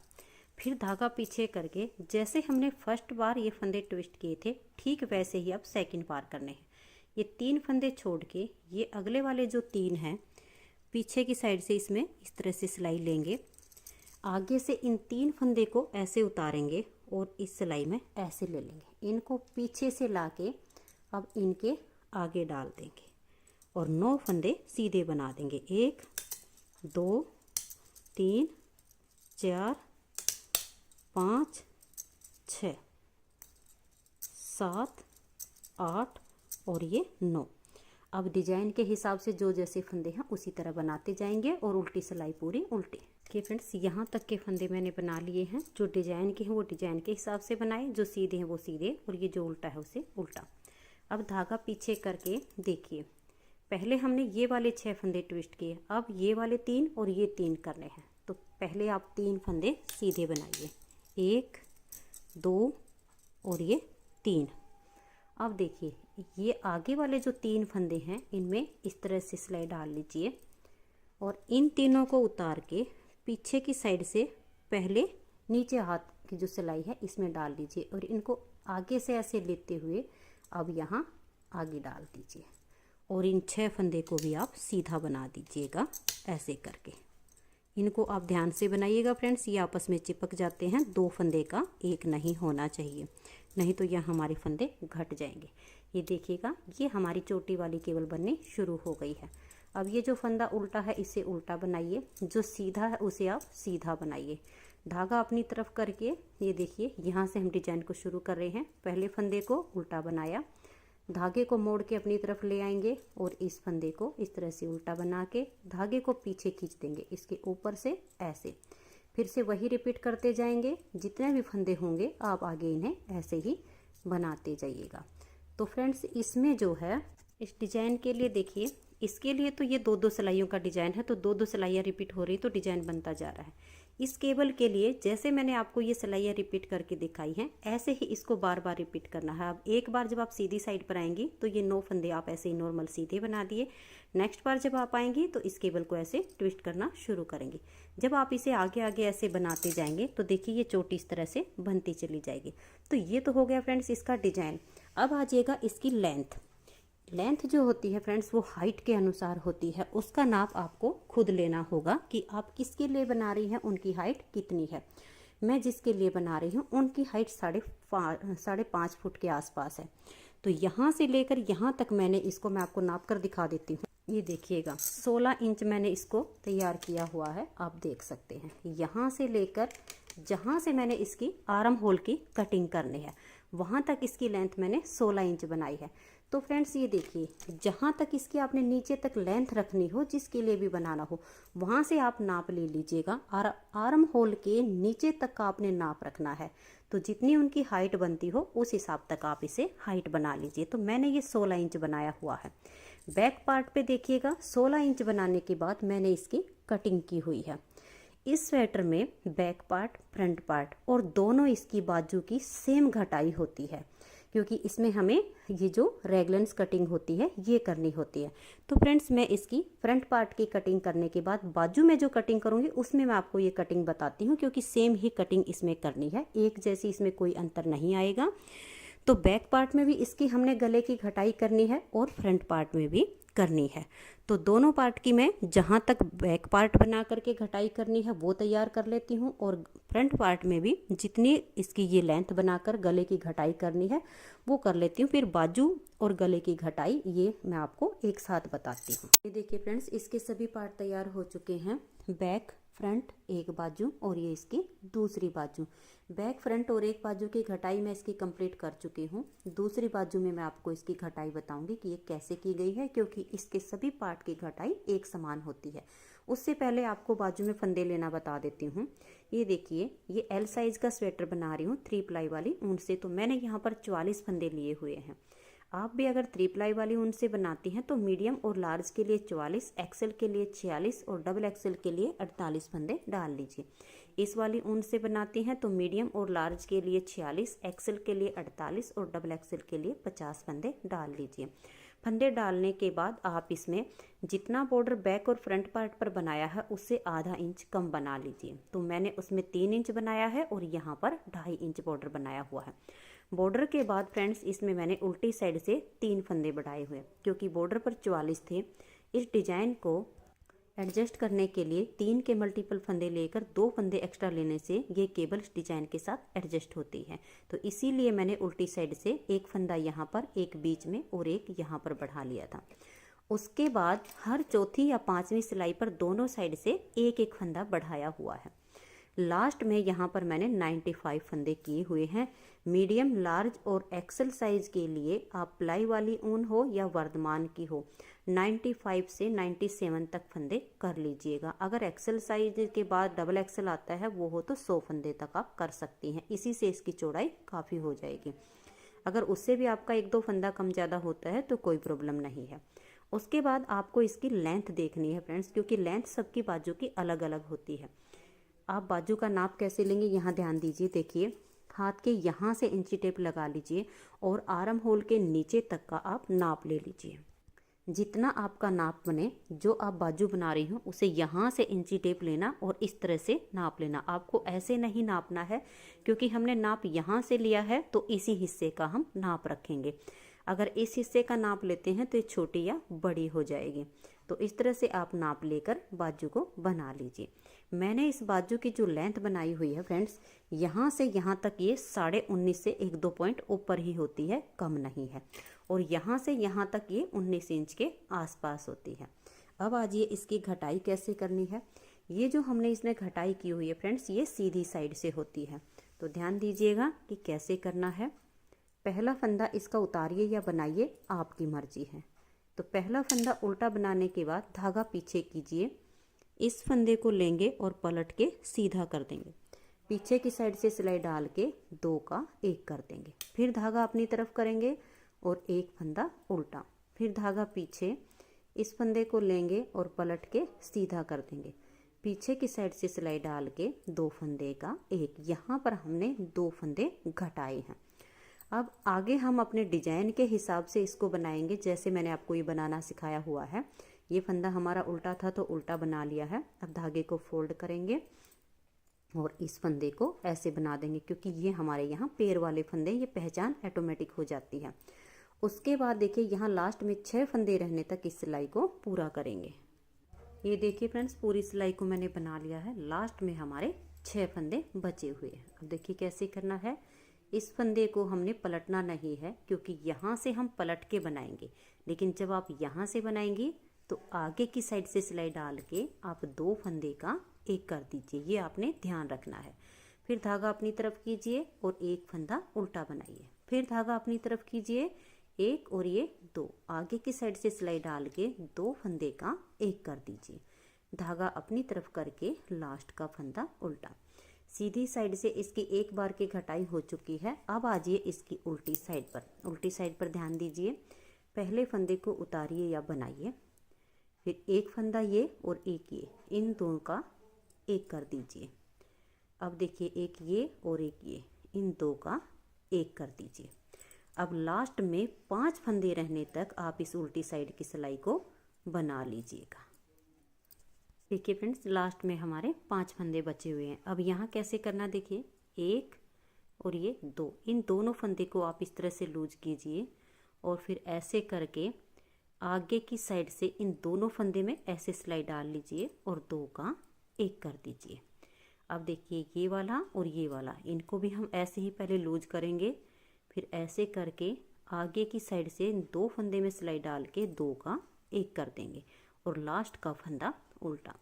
फिर धागा पीछे करके जैसे हमने फर्स्ट बार ये फंदे ट्विस्ट किए थे ठीक वैसे ही अब सेकंड बार करने हैं। ये 3 फंदे छोड़ के ये अगले वाले जो 3 हैं पीछे की साइड से इसमें इस तरह से सिलाई लेंगे, आगे से इन 3 फंदे को ऐसे उतारेंगे और इस सिलाई में ऐसे ले लेंगे, इनको पीछे से लाके अब इनके आगे डाल देंगे और 9 फंदे सीधे बना देंगे। 1 2 3 4 5 6 7 8 और ये 9। अब डिजाइन के हिसाब से जो जैसे फंदे हैं उसी तरह बनाते जाएंगे और उल्टी सिलाई पूरी उल्टी। कि फ्रेंड्स यहाँ तक के फंदे मैंने बना लिए हैं, जो डिजाइन के हैं वो डिजाइन के हिसाब से बनाए, जो सीधे हैं वो सीधे और ये जो उल्टा है उसे उल्टा। अब धागा पीछे करके देखिए पहले हमने ये वाले 6 फंदे ट्विस्ट किए, अब ये वाले 3 और ये 3 करने हैं। तो पहले आप 3 फंदे सीधे बनाइए, 1 2 और ये 3। अब देखिए ये आगे वाले जो 3 फंदे हैं इनमें इस तरह से सिलाई डाल लीजिए और इन तीनों को उतार के पीछे की साइड से पहले नीचे हाथ की जो सिलाई है इसमें डाल लीजिए और इनको आगे से ऐसे लेते हुए अब यहाँ आगे डाल दीजिए और इन 6 फंदे को भी आप सीधा बना दीजिएगा ऐसे करके। इनको आप ध्यान से बनाइएगा फ्रेंड्स, ये आपस में चिपक जाते हैं, 2 फंदे का एक नहीं होना चाहिए, नहीं तो यह हमारे फंदे घट जाएंगे। ये देखिएगा ये हमारी चोटी वाली केबल बननी शुरू हो गई है। अब ये जो फंदा उल्टा है इसे उल्टा बनाइए, जो सीधा है उसे आप सीधा बनाइए। धागा अपनी तरफ करके ये देखिए यहाँ से हम डिजाइन को शुरू कर रहे हैं। पहले फंदे को उल्टा बनाया, धागे को मोड़ के अपनी तरफ ले आएंगे और इस फंदे को इस तरह से उल्टा बना के धागे को पीछे खींच देंगे इसके ऊपर से ऐसे। फिर से वही रिपीट करते जाएंगे, जितने भी फंदे होंगे आप आगे इन्हें ऐसे ही बनाते जाइएगा। तो फ्रेंड्स इसमें जो है इस डिजाइन के लिए देखिए, इसके लिए तो ये 2-2 सिलाइयों का डिजाइन है, तो 2-2 सिलाइयाँ रिपीट हो रही तो डिजाइन बनता जा रहा है। इस केबल के लिए जैसे मैंने आपको ये सिलाइयाँ रिपीट करके दिखाई हैं ऐसे ही इसको बार बार रिपीट करना है। अब एक बार जब आप सीधी साइड पर आएंगी तो ये 9 फंदे आप ऐसे ही नॉर्मल सीधे बना दिए। नेक्स्ट बार जब आप आएंगी तो इस केबल को ऐसे ट्विस्ट करना शुरू करेंगे। जब आप इसे आगे आगे ऐसे बनाते जाएंगे तो देखिए ये चोटी इस तरह से बनती चली जाएगी। तो ये तो हो गया फ्रेंड्स इसका डिजाइन। अब आ जाएगा इसकी लेंथ जो होती है फ्रेंड्स वो हाइट के अनुसार होती है, उसका नाप आपको खुद लेना होगा कि आप किसके लिए बना रही हैं, उनकी हाइट कितनी है। मैं जिसके लिए बना रही हूँ उनकी हाइट 5.5 फुट के आसपास है। तो यहाँ से लेकर यहाँ तक मैंने इसको, मैं आपको नाप कर दिखा देती हूँ। ये देखिएगा 16 इंच मैंने इसको तैयार किया हुआ है, आप देख सकते हैं। यहाँ से लेकर जहाँ से मैंने इसकी आर्म होल की कटिंग करनी है वहाँ तक इसकी लेंथ मैंने 16 इंच बनाई है। तो फ्रेंड्स ये देखिए जहाँ तक इसकी आपने नीचे तक लेंथ रखनी हो, जिसके लिए भी बनाना हो, वहाँ से आप नाप ले लीजिएगा और आर्म होल के नीचे तक का आपने नाप रखना है। तो जितनी उनकी हाइट बनती हो उस हिसाब तक आप इसे हाइट बना लीजिए। तो मैंने ये 16 इंच बनाया हुआ है। बैक पार्ट पे देखिएगा 16 इंच बनाने के बाद मैंने इसकी कटिंग की हुई है। इस स्वेटर में बैक पार्ट, फ्रंट पार्ट और दोनों इसकी बाजू की सेम घटाई होती है, क्योंकि इसमें हमें ये जो रेगलेंस कटिंग होती है ये करनी होती है। तो फ्रेंड्स मैं इसकी फ्रंट पार्ट की कटिंग करने के बाद बाजू में जो कटिंग करूँगी उसमें मैं आपको ये कटिंग बताती हूँ, क्योंकि सेम ही कटिंग इसमें करनी है, एक जैसी इसमें कोई अंतर नहीं आएगा। तो बैक पार्ट में भी इसकी हमने गले की घटाई करनी है और फ्रंट पार्ट में भी करनी है। तो दोनों पार्ट की मैं जहाँ तक बैक पार्ट बना करके घटाई करनी है वो तैयार कर लेती हूँ और फ्रंट पार्ट में भी जितनी इसकी ये लेंथ बनाकर गले की घटाई करनी है वो कर लेती हूँ। फिर बाजू और गले की घटाई ये मैं आपको एक साथ बताती हूँ। ये देखिए फ्रेंड्स इसके सभी पार्ट तैयार हो चुके हैं, बैक फ्रंट एक बाजू और ये इसकी दूसरी बाजू। बैक फ्रंट और एक बाजू की घटाई मैं इसकी कंप्लीट कर चुकी हूँ। दूसरी बाजू में मैं आपको इसकी घटाई बताऊंगी कि ये कैसे की गई है, क्योंकि इसके सभी पार्ट की घटाई एक समान होती है। उससे पहले आपको बाजू में फंदे लेना बता देती हूँ। ये देखिए ये एल साइज का स्वेटर बना रही हूँ 3 प्लाई वाली ऊन से, तो मैंने यहाँ पर 44 फंदे लिए हुए हैं। आप भी अगर 3 प्लाई वाली ऊन से बनाती हैं तो मीडियम और लार्ज के लिए 44, एक्सेल के लिए 46 और डबल एक्सेल के लिए 48 फंदे डाल लीजिए। इस वाली ऊन से बनाती हैं तो मीडियम और लार्ज के लिए 46, एक्सेल के लिए 48 और डबल एक्सेल के लिए 50 फंदे डाल लीजिए। फंदे डालने के बाद आप इसमें जितना बॉर्डर बैक और फ्रंट पार्ट पर बनाया है उससे आधा इंच कम बना लीजिए। तो मैंने उसमें 3 इंच बनाया है और यहाँ पर 2.5 इंच बॉर्डर बनाया हुआ है। बॉर्डर के बाद फ्रेंड्स इसमें मैंने उल्टी साइड से 3 फंदे बढ़ाए हुए, क्योंकि बॉर्डर पर 44 थे। इस डिजाइन को एडजस्ट करने के लिए 3 के मल्टीपल फंदे लेकर 2 फंदे एक्स्ट्रा लेने से ये केबल इस डिजाइन के साथ एडजस्ट होती है। तो इसीलिए मैंने उल्टी साइड से एक फंदा यहाँ पर, एक बीच में और एक यहाँ पर बढ़ा लिया था। उसके बाद हर चौथी या 5वीं सिलाई पर दोनों साइड से एक एक फंदा बढ़ाया हुआ है। लास्ट में यहाँ पर मैंने 95 फंदे किए हुए हैं। मीडियम, लार्ज और एक्सेल साइज के लिए आप प्लाई वाली ऊन हो या वर्धमान की हो 95 से 97 तक फंदे कर लीजिएगा। अगर एक्सेल साइज के बाद डबल एक्सेल आता है वो हो तो 100 फंदे तक आप कर सकती हैं। इसी से इसकी चौड़ाई काफ़ी हो जाएगी। अगर उससे भी आपका 1-2 फंदा कम ज़्यादा होता है तो कोई प्रॉब्लम नहीं है। उसके बाद आपको इसकी लेंथ देखनी है फ्रेंड्स, क्योंकि लेंथ सबकी बाजू की अलग अलग होती है। आप बाजू का नाप कैसे लेंगे यहाँ ध्यान दीजिए। देखिए हाथ के यहाँ से इंची टेप लगा लीजिए और आर्म होल के नीचे तक का आप नाप ले लीजिए। जितना आपका नाप बने, जो आप बाजू बना रही हो उसे यहाँ से इंची टेप लेना और इस तरह से नाप लेना। आपको ऐसे नहीं नापना है, क्योंकि हमने नाप यहाँ से लिया है तो इसी हिस्से का हम नाप रखेंगे। अगर इस हिस्से का नाप लेते हैं तो ये छोटी या बड़ी हो जाएगी। तो इस तरह से आप नाप लेकर बाजू को बना लीजिए। मैंने इस बाजू की जो लेंथ बनाई हुई है फ्रेंड्स, यहाँ से यहाँ तक ये 19.5 से 1-2 पॉइंट ऊपर ही होती है, कम नहीं है। और यहाँ से यहाँ तक ये 19 इंच के आसपास होती है। अब आजिए इसकी घटाई कैसे करनी है। ये जो हमने इसमें घटाई की हुई है फ्रेंड्स, ये सीधी साइड से होती है। तो ध्यान दीजिएगा कि कैसे करना है। पहला फंदा इसका उतारिए या बनाइए, आपकी मर्जी है। तो पहला फंदा उल्टा बनाने के बाद धागा पीछे कीजिए, इस फंदे को लेंगे और पलट के सीधा कर देंगे। पीछे की साइड से सिलाई डाल के 2 का 1 कर देंगे। फिर धागा अपनी तरफ करेंगे और एक फंदा उल्टा, फिर धागा पीछे, इस फंदे को लेंगे और पलट के सीधा कर देंगे। पीछे की साइड से सिलाई डाल के 2 फंदे का 1। यहाँ पर हमने 2 फंदे घटाए हैं। अब आगे हम अपने डिजाइन के हिसाब से इसको बनाएंगे, जैसे मैंने आपको ये बनाना सिखाया हुआ है। ये फंदा हमारा उल्टा था तो उल्टा बना लिया है। अब धागे को फोल्ड करेंगे और इस फंदे को ऐसे बना देंगे, क्योंकि ये हमारे यहाँ पैर वाले फंदे, ये पहचान ऑटोमेटिक हो जाती है। उसके बाद देखिए यहाँ लास्ट में 6 फंदे रहने तक इस सिलाई को पूरा करेंगे। ये देखिए फ्रेंड्स, पूरी सिलाई को मैंने बना लिया है। लास्ट में हमारे 6 फंदे बचे हुए हैं। अब देखिए कैसे करना है। इस फंदे को हमने पलटना नहीं है, क्योंकि यहाँ से हम पलट के बनाएंगे, लेकिन जब आप यहाँ से बनाएंगी तो आगे की साइड से सिलाई डाल के आप 2 फंदे का 1 कर दीजिए। ये आपने ध्यान रखना है। फिर धागा अपनी तरफ कीजिए और एक फंदा उल्टा बनाइए। फिर धागा अपनी तरफ कीजिए, 1 और ये 2, आगे की साइड से सिलाई डाल के 2 फंदे का 1 कर दीजिए। धागा अपनी तरफ करके लास्ट का फंदा उल्टा। सीधी साइड से इसकी एक बार की घटाई हो चुकी है। अब आजिए इसकी उल्टी साइड पर। उल्टी साइड पर ध्यान दीजिए। पहले फंदे को उतारिए या बनाइए, फिर एक फंदा ये और एक ये, इन दोनों का 1 कर दीजिए। अब देखिए एक ये और एक ये, इन 2 का 1 कर दीजिए। अब लास्ट में 5 फंदे रहने तक आप इस उल्टी साइड की सिलाई को बना लीजिएगा। देखिए फ्रेंड्स, लास्ट में हमारे 5 फंदे बचे हुए हैं। अब यहाँ कैसे करना, देखिए 1 और ये 2, इन दोनों फंदे को आप इस तरह से लूज कीजिए और फिर ऐसे करके आगे की साइड से इन दोनों फंदे में ऐसे सिलाई डाल लीजिए और 2 का 1 कर दीजिए। अब देखिए ये वाला और ये वाला, इनको भी हम ऐसे ही पहले लूज करेंगे, फिर ऐसे करके आगे की साइड से इन 2 फंदे में सिलाई डाल के 2 का 1 कर देंगे और लास्ट का फंदा उल्टा।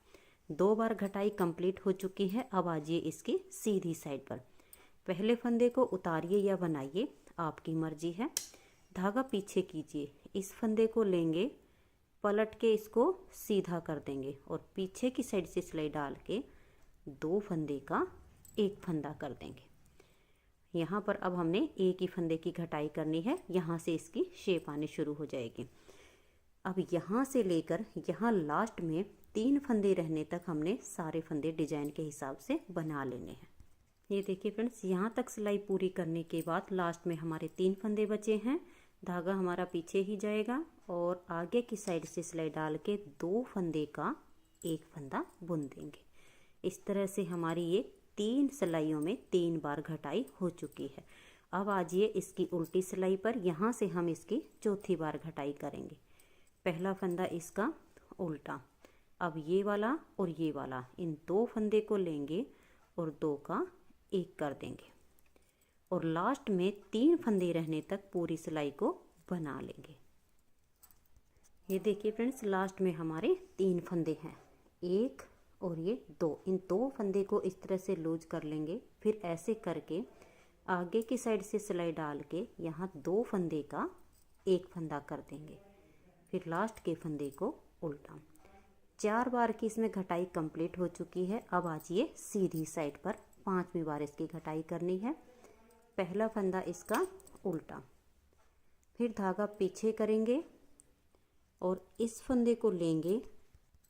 2 बार घटाई कंप्लीट हो चुकी है। अब आजिए इसकी सीधी साइड पर। पहले फंदे को उतारिए या बनाइए, आपकी मर्जी है। धागा पीछे कीजिए, इस फंदे को लेंगे, पलट के इसको सीधा कर देंगे और पीछे की साइड से सिलाई डाल के 2 फंदे का 1 फंदा कर देंगे। यहाँ पर अब हमने एक ही फंदे की घटाई करनी है, यहाँ से इसकी शेप आनी शुरू हो जाएगी। अब यहाँ से लेकर यहाँ लास्ट में 3 फंदे रहने तक हमने सारे फंदे डिजाइन के हिसाब से बना लेने हैं। ये देखिए फ्रेंड्स, यहाँ तक सिलाई पूरी करने के बाद लास्ट में हमारे 3 फंदे बचे हैं। धागा हमारा पीछे ही जाएगा और आगे की साइड से सिलाई डाल के 2 फंदे का 1 फंदा बुन देंगे। इस तरह से हमारी ये 3 सिलाइयों में 3 बार घटाई हो चुकी है। अब आजिए इसकी उल्टी सिलाई पर। यहाँ से हम इसकी चौथी बार घटाई करेंगे। पहला फंदा इसका उल्टा, अब ये वाला और ये वाला, इन 2 फंदे को लेंगे और 2 का 1 कर देंगे और लास्ट में 3 फंदे रहने तक पूरी सिलाई को बना लेंगे। ये देखिए फ्रेंड्स, लास्ट में हमारे 3 फंदे हैं, 1 और ये 2, इन 2 फंदे को इस तरह से लूज कर लेंगे। फिर ऐसे करके आगे की साइड से सिलाई डाल के यहाँ 2 फंदे का 1 फंदा कर देंगे, फिर लास्ट के फंदे को उल्टा। 4 बार की इसमें घटाई कंप्लीट हो चुकी है। अब आजिए सीधी साइड पर 5वीं बार इसकी घटाई करनी है। पहला फंदा इसका उल्टा, फिर धागा पीछे करेंगे और इस फंदे को लेंगे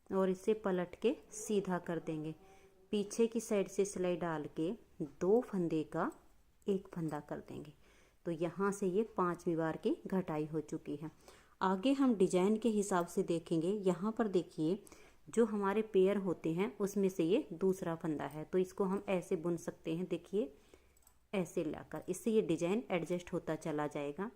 और इसे पलट के सीधा कर देंगे। पीछे की साइड से सिलाई डाल के 2 फंदे का एक फंदा कर देंगे। तो यहाँ से ये 5वीं बार की घटाई हो चुकी है। आगे हम डिजाइन के हिसाब से देखेंगे। यहाँ पर देखिए जो हमारे पेयर होते हैं उसमें से ये दूसरा फंदा है, तो इसको हम ऐसे बुन सकते हैं। देखिए ऐसे लाकर, इससे ये डिजाइन एडजस्ट होता चला जाएगा।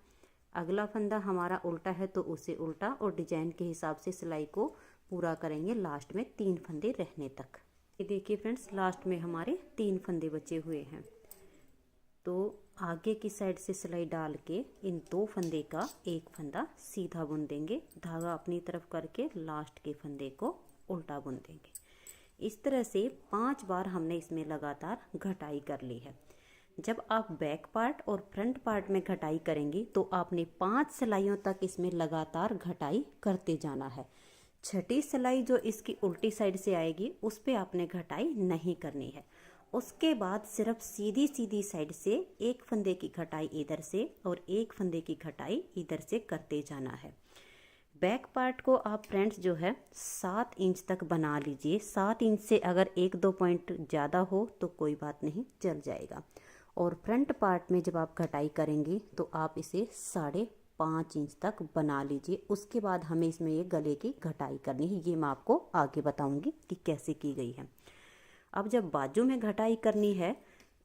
अगला फंदा हमारा उल्टा है तो उसे उल्टा, और डिजाइन के हिसाब से सिलाई को पूरा करेंगे लास्ट में 3 फंदे रहने तक। ये देखिए फ्रेंड्स, लास्ट में हमारे 3 फंदे बचे हुए हैं। तो आगे की साइड से सिलाई डाल के इन 2 फंदे का एक फंदा सीधा बुन देंगे। धागा अपनी तरफ करके लास्ट के फंदे को उल्टा बुन देंगे। इस तरह से 5 बार हमने इसमें लगातार घटाई कर ली है। जब आप बैक पार्ट और फ्रंट पार्ट में घटाई करेंगी तो आपने 5 सिलाइयों तक इसमें लगातार घटाई करते जाना है। 6ठी सिलाई जो इसकी उल्टी साइड से आएगी उस पे आपने घटाई नहीं करनी है। उसके बाद सिर्फ सीधी सीधी साइड से एक फंदे की घटाई इधर से और एक फंदे की घटाई इधर से करते जाना है। बैक पार्ट को आप फ्रेंड्स जो है 7 इंच तक बना लीजिए। 7 इंच से अगर 1-2 पॉइंट ज़्यादा हो तो कोई बात नहीं, चल जाएगा। और फ्रंट पार्ट में जब आप घटाई करेंगी तो आप इसे 5.5 इंच तक बना लीजिए। उसके बाद हमें इसमें ये गले की घटाई करनी है। ये मैं आपको आगे बताऊंगी कि कैसे की गई है। अब जब बाजू में घटाई करनी है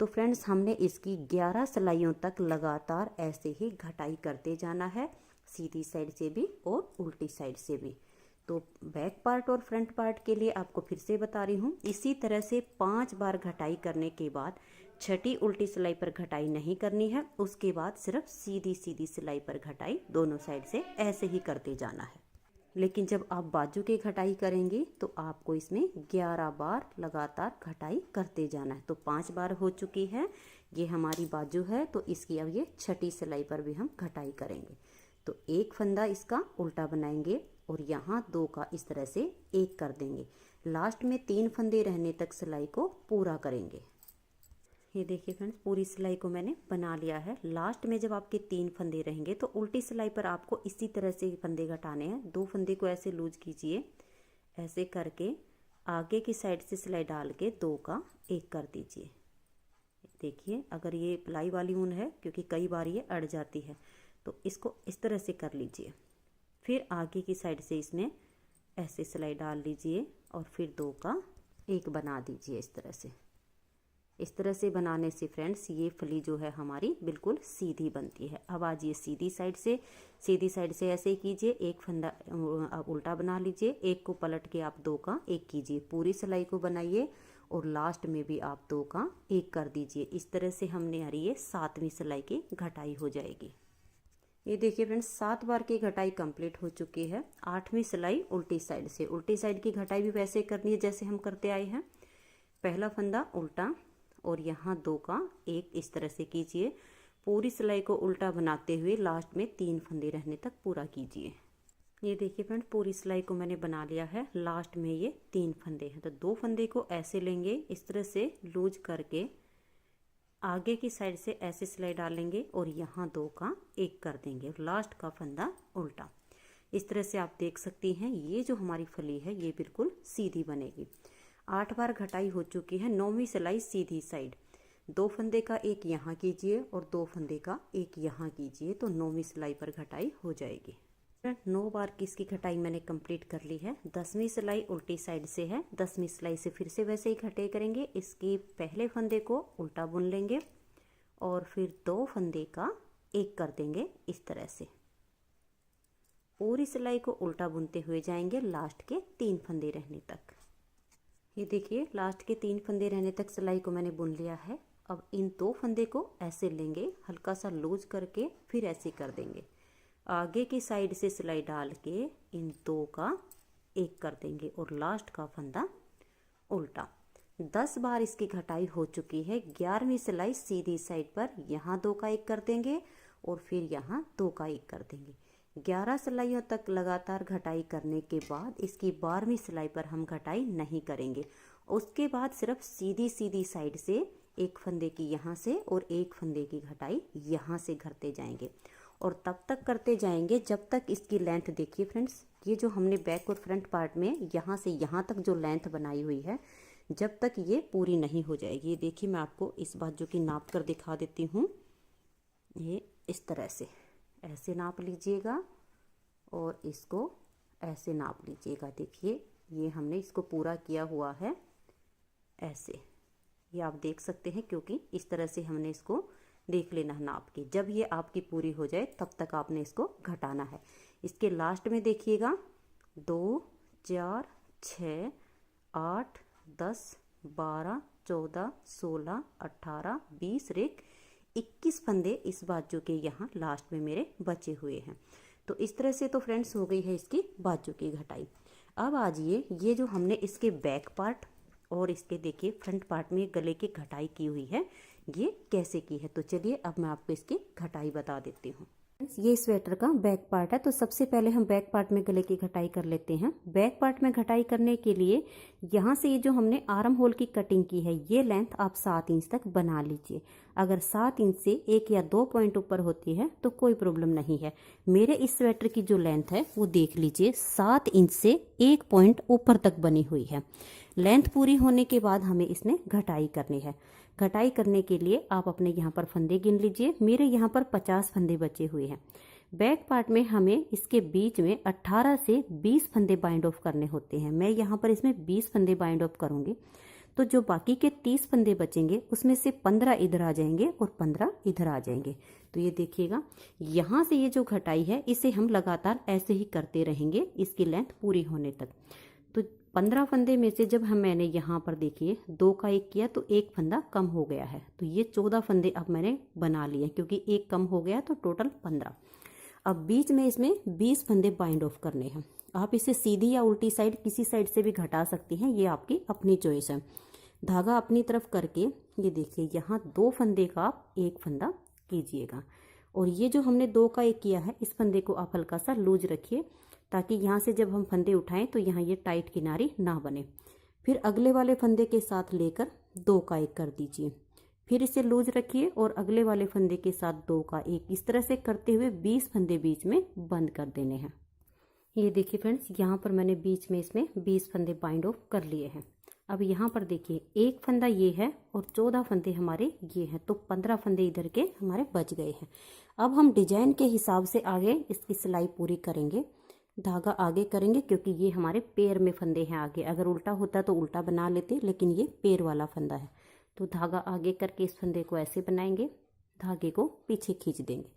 तो फ्रेंड्स हमने इसकी 11 सिलाइयों तक लगातार ऐसे ही घटाई करते जाना है, सीधी साइड से भी और उल्टी साइड से भी। तो बैक पार्ट और फ्रंट पार्ट के लिए आपको फिर से बता रही हूँ। इसी तरह से 5 बार घटाई करने के बाद 6ठी उल्टी सिलाई पर घटाई नहीं करनी है। उसके बाद सिर्फ सीधी सीधी सिलाई पर घटाई दोनों साइड से ऐसे ही करते जाना है। लेकिन जब आप बाजू की घटाई करेंगे तो आपको इसमें 11 बार लगातार घटाई करते जाना है। तो 5 बार हो चुकी है, ये हमारी बाजू है। तो इसकी अब ये 6ठी सिलाई पर भी हम घटाई करेंगे। तो एक फंदा इसका उल्टा बनाएंगे और यहाँ 2 का इस तरह से एक कर देंगे। लास्ट में 3 फंदे रहने तक सिलाई को पूरा करेंगे। ये देखिए फ्रेंड्स, पूरी सिलाई को मैंने बना लिया है। लास्ट में जब आपके 3 फंदे रहेंगे तो उल्टी सिलाई पर आपको इसी तरह से फंदे घटाने हैं। 2 फंदे को ऐसे लूज कीजिए, ऐसे करके आगे की साइड से सिलाई डाल के 2 का एक कर दीजिए। देखिए अगर ये प्लाई वाली ऊन है, क्योंकि कई बार ये अड़ जाती है, तो इसको इस तरह से कर लीजिए। फिर आगे की साइड से इसमें ऐसे सिलाई डाल लीजिए और फिर 2 का एक बना दीजिए इस तरह से। इस तरह से बनाने से फ्रेंड्स ये फली जो है हमारी बिल्कुल सीधी बनती है। अब आज ये सीधी साइड से ऐसे ही कीजिए। एक फंदा आप उल्टा बना लीजिए, एक को पलट के आप 2 का एक कीजिए। पूरी सिलाई को बनाइए और लास्ट में भी आप 2 का एक कर दीजिए। इस तरह से हमने हमारी ये 7वीं सिलाई की घटाई हो जाएगी। ये देखिए फ्रेंड्स, 7 बार की घटाई कंप्लीट हो चुकी है। 8वीं सिलाई उल्टी साइड से। उल्टी साइड की घटाई भी वैसे करनी है जैसे हम करते आए हैं। पहला फंदा उल्टा और यहाँ 2 का एक इस तरह से कीजिए। पूरी सिलाई को उल्टा बनाते हुए लास्ट में 3 फंदे रहने तक पूरा कीजिए। ये देखिए फ्रेंड्स, पूरी सिलाई को मैंने बना लिया है। लास्ट में ये 3 फंदे हैं, तो 2 फंदे को ऐसे लेंगे, इस तरह से लूज करके आगे की साइड से ऐसे सिलाई डालेंगे और यहाँ 2 का एक कर देंगे और लास्ट का फंदा उल्टा। इस तरह से आप देख सकती हैं ये जो हमारी फली है ये बिल्कुल सीधी बनेगी। 8 बार घटाई हो चुकी है। 9वीं सिलाई सीधी साइड। 2 फंदे का एक यहाँ कीजिए और 2 फंदे का एक यहाँ कीजिए, तो 9वीं सिलाई पर घटाई हो जाएगी। 9 बार की इसकी घटाई मैंने कंप्लीट कर ली है। 10वीं सिलाई उल्टी साइड से है। 10वीं सिलाई से फिर से वैसे ही घटाई करेंगे। इसकी पहले फंदे को उल्टा बुन लेंगे और फिर 2 फंदे का एक कर देंगे इस तरह से। पूरी सिलाई को उल्टा बुनते हुए जाएंगे लास्ट के 3 फंदे रहने तक। ये देखिए लास्ट के 3 फंदे रहने तक सिलाई को मैंने बुन लिया है। अब इन 2 फंदे को ऐसे लेंगे, हल्का सा लूज करके फिर ऐसे कर देंगे। आगे की साइड से सिलाई डाल के इन 2 का एक कर देंगे और लास्ट का फंदा उल्टा। 10 बार इसकी घटाई हो चुकी है। 11वीं सिलाई सीधी साइड पर यहाँ 2 का एक कर देंगे और फिर यहाँ 2 का एक कर देंगे। 11 सिलाइयों तक लगातार घटाई करने के बाद इसकी 12वीं सिलाई पर हम घटाई नहीं करेंगे। उसके बाद सिर्फ सीधी सीधी साइड से एक फंदे की यहाँ से और एक फंदे की घटाई यहाँ से करते जाएंगे और तब तक करते जाएंगे जब तक इसकी लेंथ, देखिए फ्रेंड्स, ये जो हमने बैक और फ्रंट पार्ट में यहाँ से यहाँ तक जो लेंथ बनाई हुई है, जब तक ये पूरी नहीं हो जाएगी। ये देखिए, मैं आपको इस बाजू की नाप कर दिखा देती हूँ। ये इस तरह से ऐसे नाप लीजिएगा और इसको ऐसे नाप लीजिएगा। देखिए, ये हमने इसको पूरा किया हुआ है ऐसे, ये आप देख सकते हैं, क्योंकि इस तरह से हमने इसको देख लेना है नाप के। जब ये आपकी पूरी हो जाए तब तक आपने इसको घटाना है। इसके लास्ट में देखिएगा 2, 4, 6, 8, 10, 12, 14, 16, 18, 20 रेक 21 फंदे इस बाजू के यहाँ लास्ट में मेरे बचे हुए हैं। तो इस तरह से तो फ्रेंड्स हो गई है इसकी बाजू की घटाई। अब आजिए, ये जो हमने इसके बैक पार्ट और इसके देखिए फ्रंट पार्ट में गले की घटाई की हुई है, ये कैसे की है। तो चलिए अब मैं आपको इसकी घटाई बता देती हूँ। ये स्वेटर का बैक पार्ट है, तो सबसे पहले हम बैक पार्ट में गले की घटाई कर लेते हैं। बैक पार्ट में घटाई करने के लिए यहाँ से ये जो हमने आर्म होल की कटिंग की है, ये लेंथ आप 7 इंच तक बना लीजिए। अगर 7 इंच से 1 या 2 पॉइंट ऊपर होती है तो कोई प्रॉब्लम नहीं है। मेरे इस स्वेटर की जो लेंथ है वो देख लीजिए, 7 इंच से 1 पॉइंट ऊपर तक बनी हुई है। लेंथ पूरी होने के बाद हमें इसमें घटाई करनी है। घटाई करने के लिए आप अपने यहाँ पर फंदे गिन लीजिए। मेरे यहाँ पर 50 फंदे बचे हुए हैं। बैक पार्ट में हमें इसके बीच में 18 से 20 फंदे बाइंड ऑफ करने होते हैं। मैं यहाँ पर इसमें 20 फंदे बाइंड ऑफ करूँगी, तो जो बाकी के 30 फंदे बचेंगे उसमें से 15 इधर आ जाएंगे और 15 इधर आ जाएंगे। तो ये देखिएगा, यहाँ से ये जो घटाई है इसे हम लगातार ऐसे ही करते रहेंगे इसकी लेंथ पूरी होने तक। तो 15 फंदे में से जब मैंने यहाँ पर देखिए 2 का 1 किया तो 1 फंदा कम हो गया है। तो ये 14 फंदे अब मैंने बना लिए, क्योंकि 1 कम हो गया तो टोटल 15। अब बीच में इसमें 20 फंदे बाइंड ऑफ करने हैं। आप इसे सीधी या उल्टी साइड किसी साइड से भी घटा सकती हैं, ये आपकी अपनी चॉइस है। धागा अपनी तरफ करके ये देखिए, यहाँ 2 फंदे का आप 1 फंदा कीजिएगा, और ये जो हमने 2 का 1 किया है इस फंदे को आप हल्का सा लूज रखिए, ताकि यहाँ से जब हम फंदे उठाएं तो यहाँ ये टाइट किनारी ना बने। फिर अगले वाले फंदे के साथ लेकर 2 का 1 कर दीजिए, फिर इसे लूज रखिए और अगले वाले फंदे के साथ 2 का 1, इस तरह से करते हुए 20 फंदे बीच में बंद कर देने हैं। ये देखिए फ्रेंड्स, यहाँ पर मैंने बीच में इसमें 20 फंदे बाइंड ऑफ कर लिए हैं। अब यहाँ पर देखिए 1 फंदा ये है और 14 फंदे हमारे ये हैं, तो 15 फंदे इधर के हमारे बच गए हैं। अब हम डिजाइन के हिसाब से आगे इसकी सिलाई पूरी करेंगे। धागा आगे करेंगे, क्योंकि ये हमारे पैर में फंदे हैं आगे। अगर उल्टा होता तो उल्टा बना लेते, लेकिन ये पैर वाला फंदा है। तो धागा आगे करके इस फंदे को ऐसे बनाएंगे, धागे को पीछे खींच देंगे,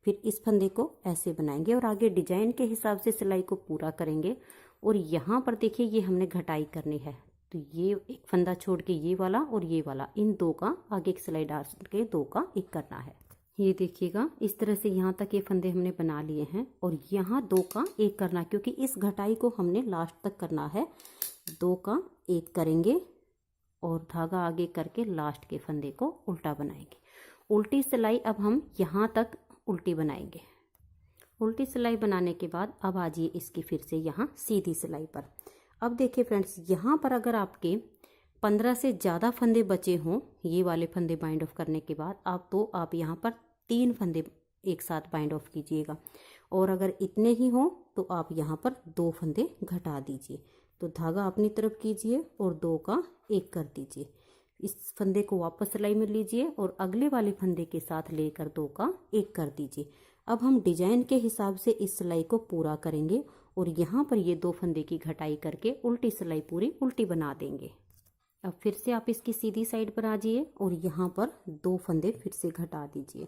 फिर इस फंदे को ऐसे बनाएंगे और आगे डिजाइन के हिसाब से सिलाई को पूरा करेंगे। और यहाँ पर देखिए, ये हमने घटाई करनी है, तो ये 1 फंदा छोड़ के ये वाला और ये वाला, इन 2 का आगे की सिलाई डाल के 2 का 1 करना है। ये देखिएगा, इस तरह से यहाँ तक ये फंदे हमने बना लिए हैं और यहाँ 2 का 1 करना, क्योंकि इस घटाई को हमने लास्ट तक करना है। 2 का 1 करेंगे और धागा आगे करके लास्ट के फंदे को उल्टा बनाएंगे। उल्टी सिलाई अब हम यहाँ तक उल्टी बनाएंगे। उल्टी सिलाई बनाने के बाद अब आ जाइए इसकी फिर से यहाँ सीधी सिलाई पर। अब देखिए फ्रेंड्स, यहाँ पर अगर आपके 15 से ज़्यादा फंदे बचे हों ये वाले फंदे बाइंड ऑफ करने के बाद, आप यहाँ पर 3 फंदे एक साथ बाइंड ऑफ कीजिएगा, और अगर इतने ही हों तो आप यहाँ पर 2 फंदे घटा दीजिए। तो धागा अपनी तरफ कीजिए और 2 का 1 कर दीजिए। इस फंदे को वापस सिलाई में लीजिए और अगले वाले फंदे के साथ लेकर 2 का 1 कर दीजिए। अब हम डिजाइन के हिसाब से इस सिलाई को पूरा करेंगे और यहाँ पर ये 2 फंदे की घटाई करके उल्टी सिलाई पूरी उल्टी बना देंगे। अब फिर से आप इसकी सीधी साइड पर आ जाइए और यहाँ पर 2 फंदे फिर से घटा दीजिए।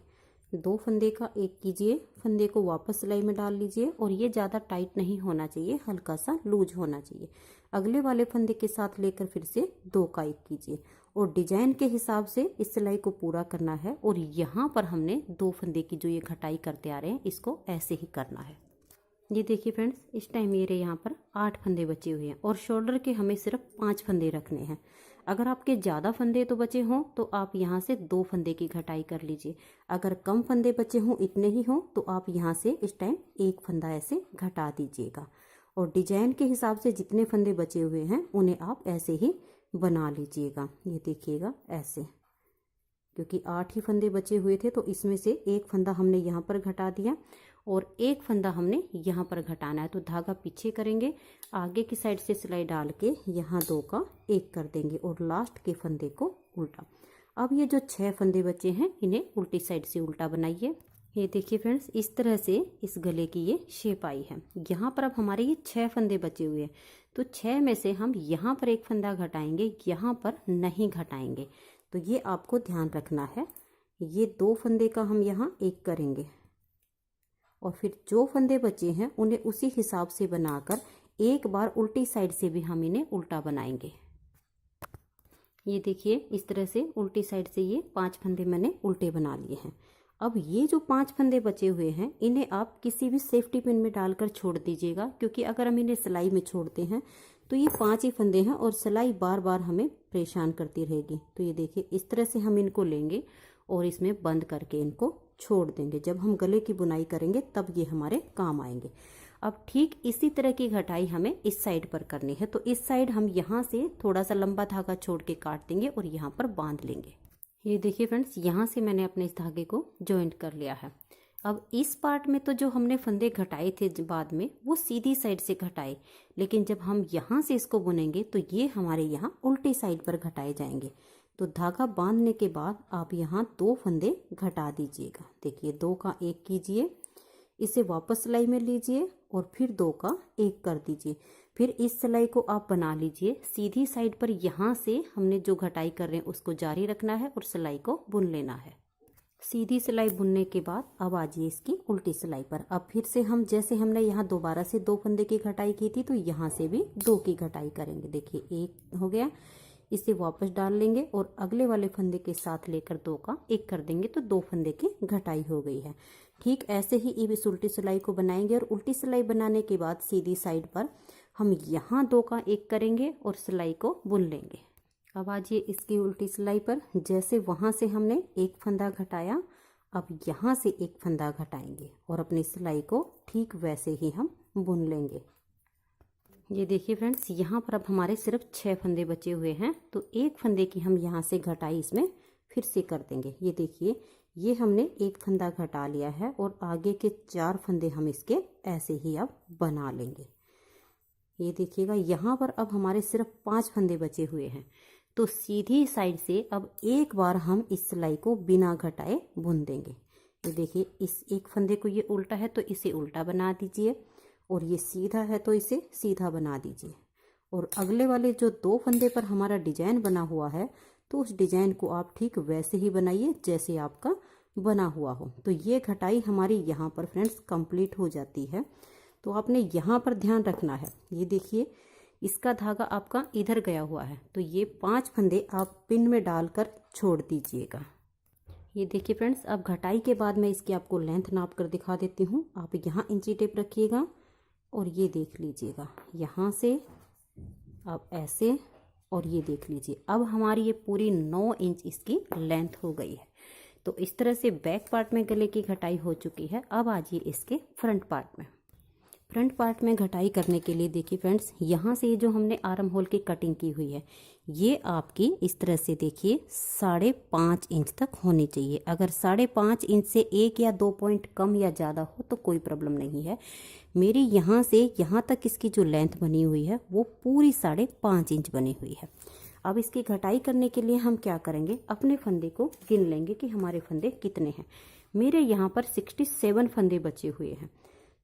2 फंदे का 1 कीजिए, फंदे को वापस सिलाई में डाल लीजिए, और ये ज़्यादा टाइट नहीं होना चाहिए, हल्का सा लूज होना चाहिए। अगले वाले फंदे के साथ लेकर फिर से 2 का 1 कीजिए और डिजाइन के हिसाब से इस सिलाई को पूरा करना है। और यहाँ पर हमने 2 फंदे की जो ये घटाई करते आ रहे हैं इसको ऐसे ही करना है। ये देखिए फ्रेंड्स, इस टाइम मेरे यहाँ पर 8 फंदे बचे हुए हैं और शोल्डर के हमें सिर्फ 5 फंदे रखने हैं। अगर आपके ज़्यादा फंदे तो बचे हों तो आप यहाँ से 2 फंदे की घटाई कर लीजिए। अगर कम फंदे बचे हों, इतने ही हों, तो आप यहाँ से इस टाइम 1 फंदा ऐसे घटा दीजिएगा और डिजाइन के हिसाब से जितने फंदे बचे हुए हैं उन्हें आप ऐसे ही बना लीजिएगा। ये देखिएगा ऐसे, क्योंकि 8 ही फंदे बचे हुए थे, तो इसमें से एक फंदा हमने यहाँ पर घटा दिया और एक फंदा हमने यहाँ पर घटाना है। तो धागा पीछे करेंगे, आगे की साइड से सिलाई डाल के यहाँ 2 का 1 कर देंगे और लास्ट के फंदे को उल्टा। अब ये जो 6 फंदे बचे हैं इन्हें उल्टी साइड से उल्टा बनाइए। ये देखिए फ्रेंड्स, इस तरह से इस गले की ये शेप आई है। यहाँ पर अब हमारे ये 6 फंदे बचे हुए हैं, तो 6 में से हम यहाँ पर एक फंदा घटाएंगे, यहाँ पर नहीं घटाएंगे। तो ये आपको ध्यान रखना है। ये 2 फंदे का हम यहाँ 1 करेंगे और फिर जो फंदे बचे हैं उन्हें उसी हिसाब से बनाकर एक बार उल्टी साइड से भी हम इन्हें उल्टा बनाएंगे। ये देखिए, इस तरह से उल्टी साइड से ये 5 फंदे मैंने उल्टे बना लिए हैं। अब ये जो 5 फंदे बचे हुए हैं इन्हें आप किसी भी सेफ्टी पिन में डालकर छोड़ दीजिएगा, क्योंकि अगर हम इन्हें सिलाई में छोड़ते हैं तो ये 5 ही फंदे हैं और सिलाई बार बार हमें परेशान करती रहेगी। तो ये देखिए, इस तरह से हम इनको लेंगे और इसमें बंद करके इनको छोड़ देंगे। जब हम गले की बुनाई करेंगे तब ये हमारे काम आएंगे। अब ठीक इसी तरह की घटाई हमें इस साइड पर करनी है। तो इस साइड हम यहाँ से थोड़ा सा लंबा धागा छोड़ के काट देंगे और यहाँ पर बांध लेंगे। ये देखिए फ्रेंड्स, यहाँ से मैंने अपने इस धागे को जॉइंट कर लिया है। अब इस पार्ट में तो जो हमने फंदे घटाए थे बाद में, वो सीधी साइड से घटाए, लेकिन जब हम यहाँ से इसको बुनेंगे तो ये हमारे यहाँ उल्टी साइड पर घटाए जाएंगे। तो धागा बांधने के बाद आप यहाँ 2 फंदे घटा दीजिएगा। देखिए, 2 का 1 कीजिए, इसे वापस सिलाई में लीजिए और फिर 2 का 1 कर दीजिए। फिर इस सिलाई को आप बना लीजिए सीधी साइड पर। यहाँ से हमने जो घटाई कर रहे हैं उसको जारी रखना है और सिलाई को बुन लेना है। सीधी सिलाई बुनने के बाद अब आ जाइए इसकी उल्टी सिलाई पर। अब फिर से हम जैसे हमने यहाँ दोबारा से 2 फंदे की घटाई की थी, तो यहाँ से भी 2 की घटाई करेंगे। देखिए, 1 हो गया, इसे वापस डाल लेंगे और अगले वाले फंदे के साथ लेकर 2 का 1 कर देंगे, तो 2 फंदे की घटाई हो गई है। ठीक ऐसे ही इस उल्टी सिलाई को बनाएंगे और उल्टी सिलाई बनाने के बाद सीधी साइड पर हम यहाँ 2 का 1 करेंगे और सिलाई को बुन लेंगे। अब आ जाइए इसकी उल्टी सिलाई पर। जैसे वहाँ से हमने 1 फंदा घटाया, अब यहाँ से 1 फंदा घटाएंगे और अपनी सिलाई को ठीक वैसे ही हम बुन लेंगे। ये देखिए फ्रेंड्स, यहाँ पर अब हमारे सिर्फ 6 फंदे बचे हुए हैं, तो 1 फंदे की हम यहाँ से घटाई इसमें फिर से कर देंगे। ये देखिए, ये हमने 1 फंदा घटा लिया है और आगे के 4 फंदे हम इसके ऐसे ही अब बना लेंगे। ये देखिएगा, यहाँ पर अब हमारे सिर्फ 5 फंदे बचे हुए हैं, तो सीधी साइड से अब एक बार हम इस सिलाई को बिना घटाए बुन देंगे। ये देखिए, इस 1 फंदे को ये उल्टा है तो इसे उल्टा बना दीजिए और ये सीधा है तो इसे सीधा बना दीजिए। और अगले वाले जो 2 फंदे पर हमारा डिजाइन बना हुआ है, तो उस डिजाइन को आप ठीक वैसे ही बनाइए जैसे आपका बना हुआ हो। तो ये घटाई हमारी यहाँ पर फ्रेंड्स कंप्लीट हो जाती है। तो आपने यहाँ पर ध्यान रखना है। ये देखिए, इसका धागा आपका इधर गया हुआ है, तो ये 5 फंदे आप पिन में डालकर छोड़ दीजिएगा। ये देखिए फ्रेंड्स, अब घटाई के बाद मैं इसकी आपको लेंथ नाप कर दिखा देती हूँ। आप यहाँ इंची टेप रखिएगा और ये देख लीजिएगा, यहाँ से अब ऐसे, और ये देख लीजिए अब हमारी ये पूरी 9 इंच इसकी लेंथ हो गई है। तो इस तरह से बैक पार्ट में गले की घटाई हो चुकी है। अब आ जाइए इसके फ्रंट पार्ट में। फ्रंट पार्ट में घटाई करने के लिए देखिए फ्रेंड्स, यहाँ से जो हमने आर्म होल की कटिंग की हुई है, ये आपकी इस तरह से देखिए 5.5 इंच तक होनी चाहिए। अगर 5.5 इंच से 1 या 2 पॉइंट कम या ज़्यादा हो तो कोई प्रॉब्लम नहीं है। मेरी यहाँ से यहाँ तक इसकी जो लेंथ बनी हुई है वो पूरी 5.5 इंच बनी हुई है। अब इसकी घटाई करने के लिए हम क्या करेंगे, अपने फंदे को गिन लेंगे कि हमारे फंदे कितने हैं। मेरे यहाँ पर 67 फंदे बचे हुए हैं।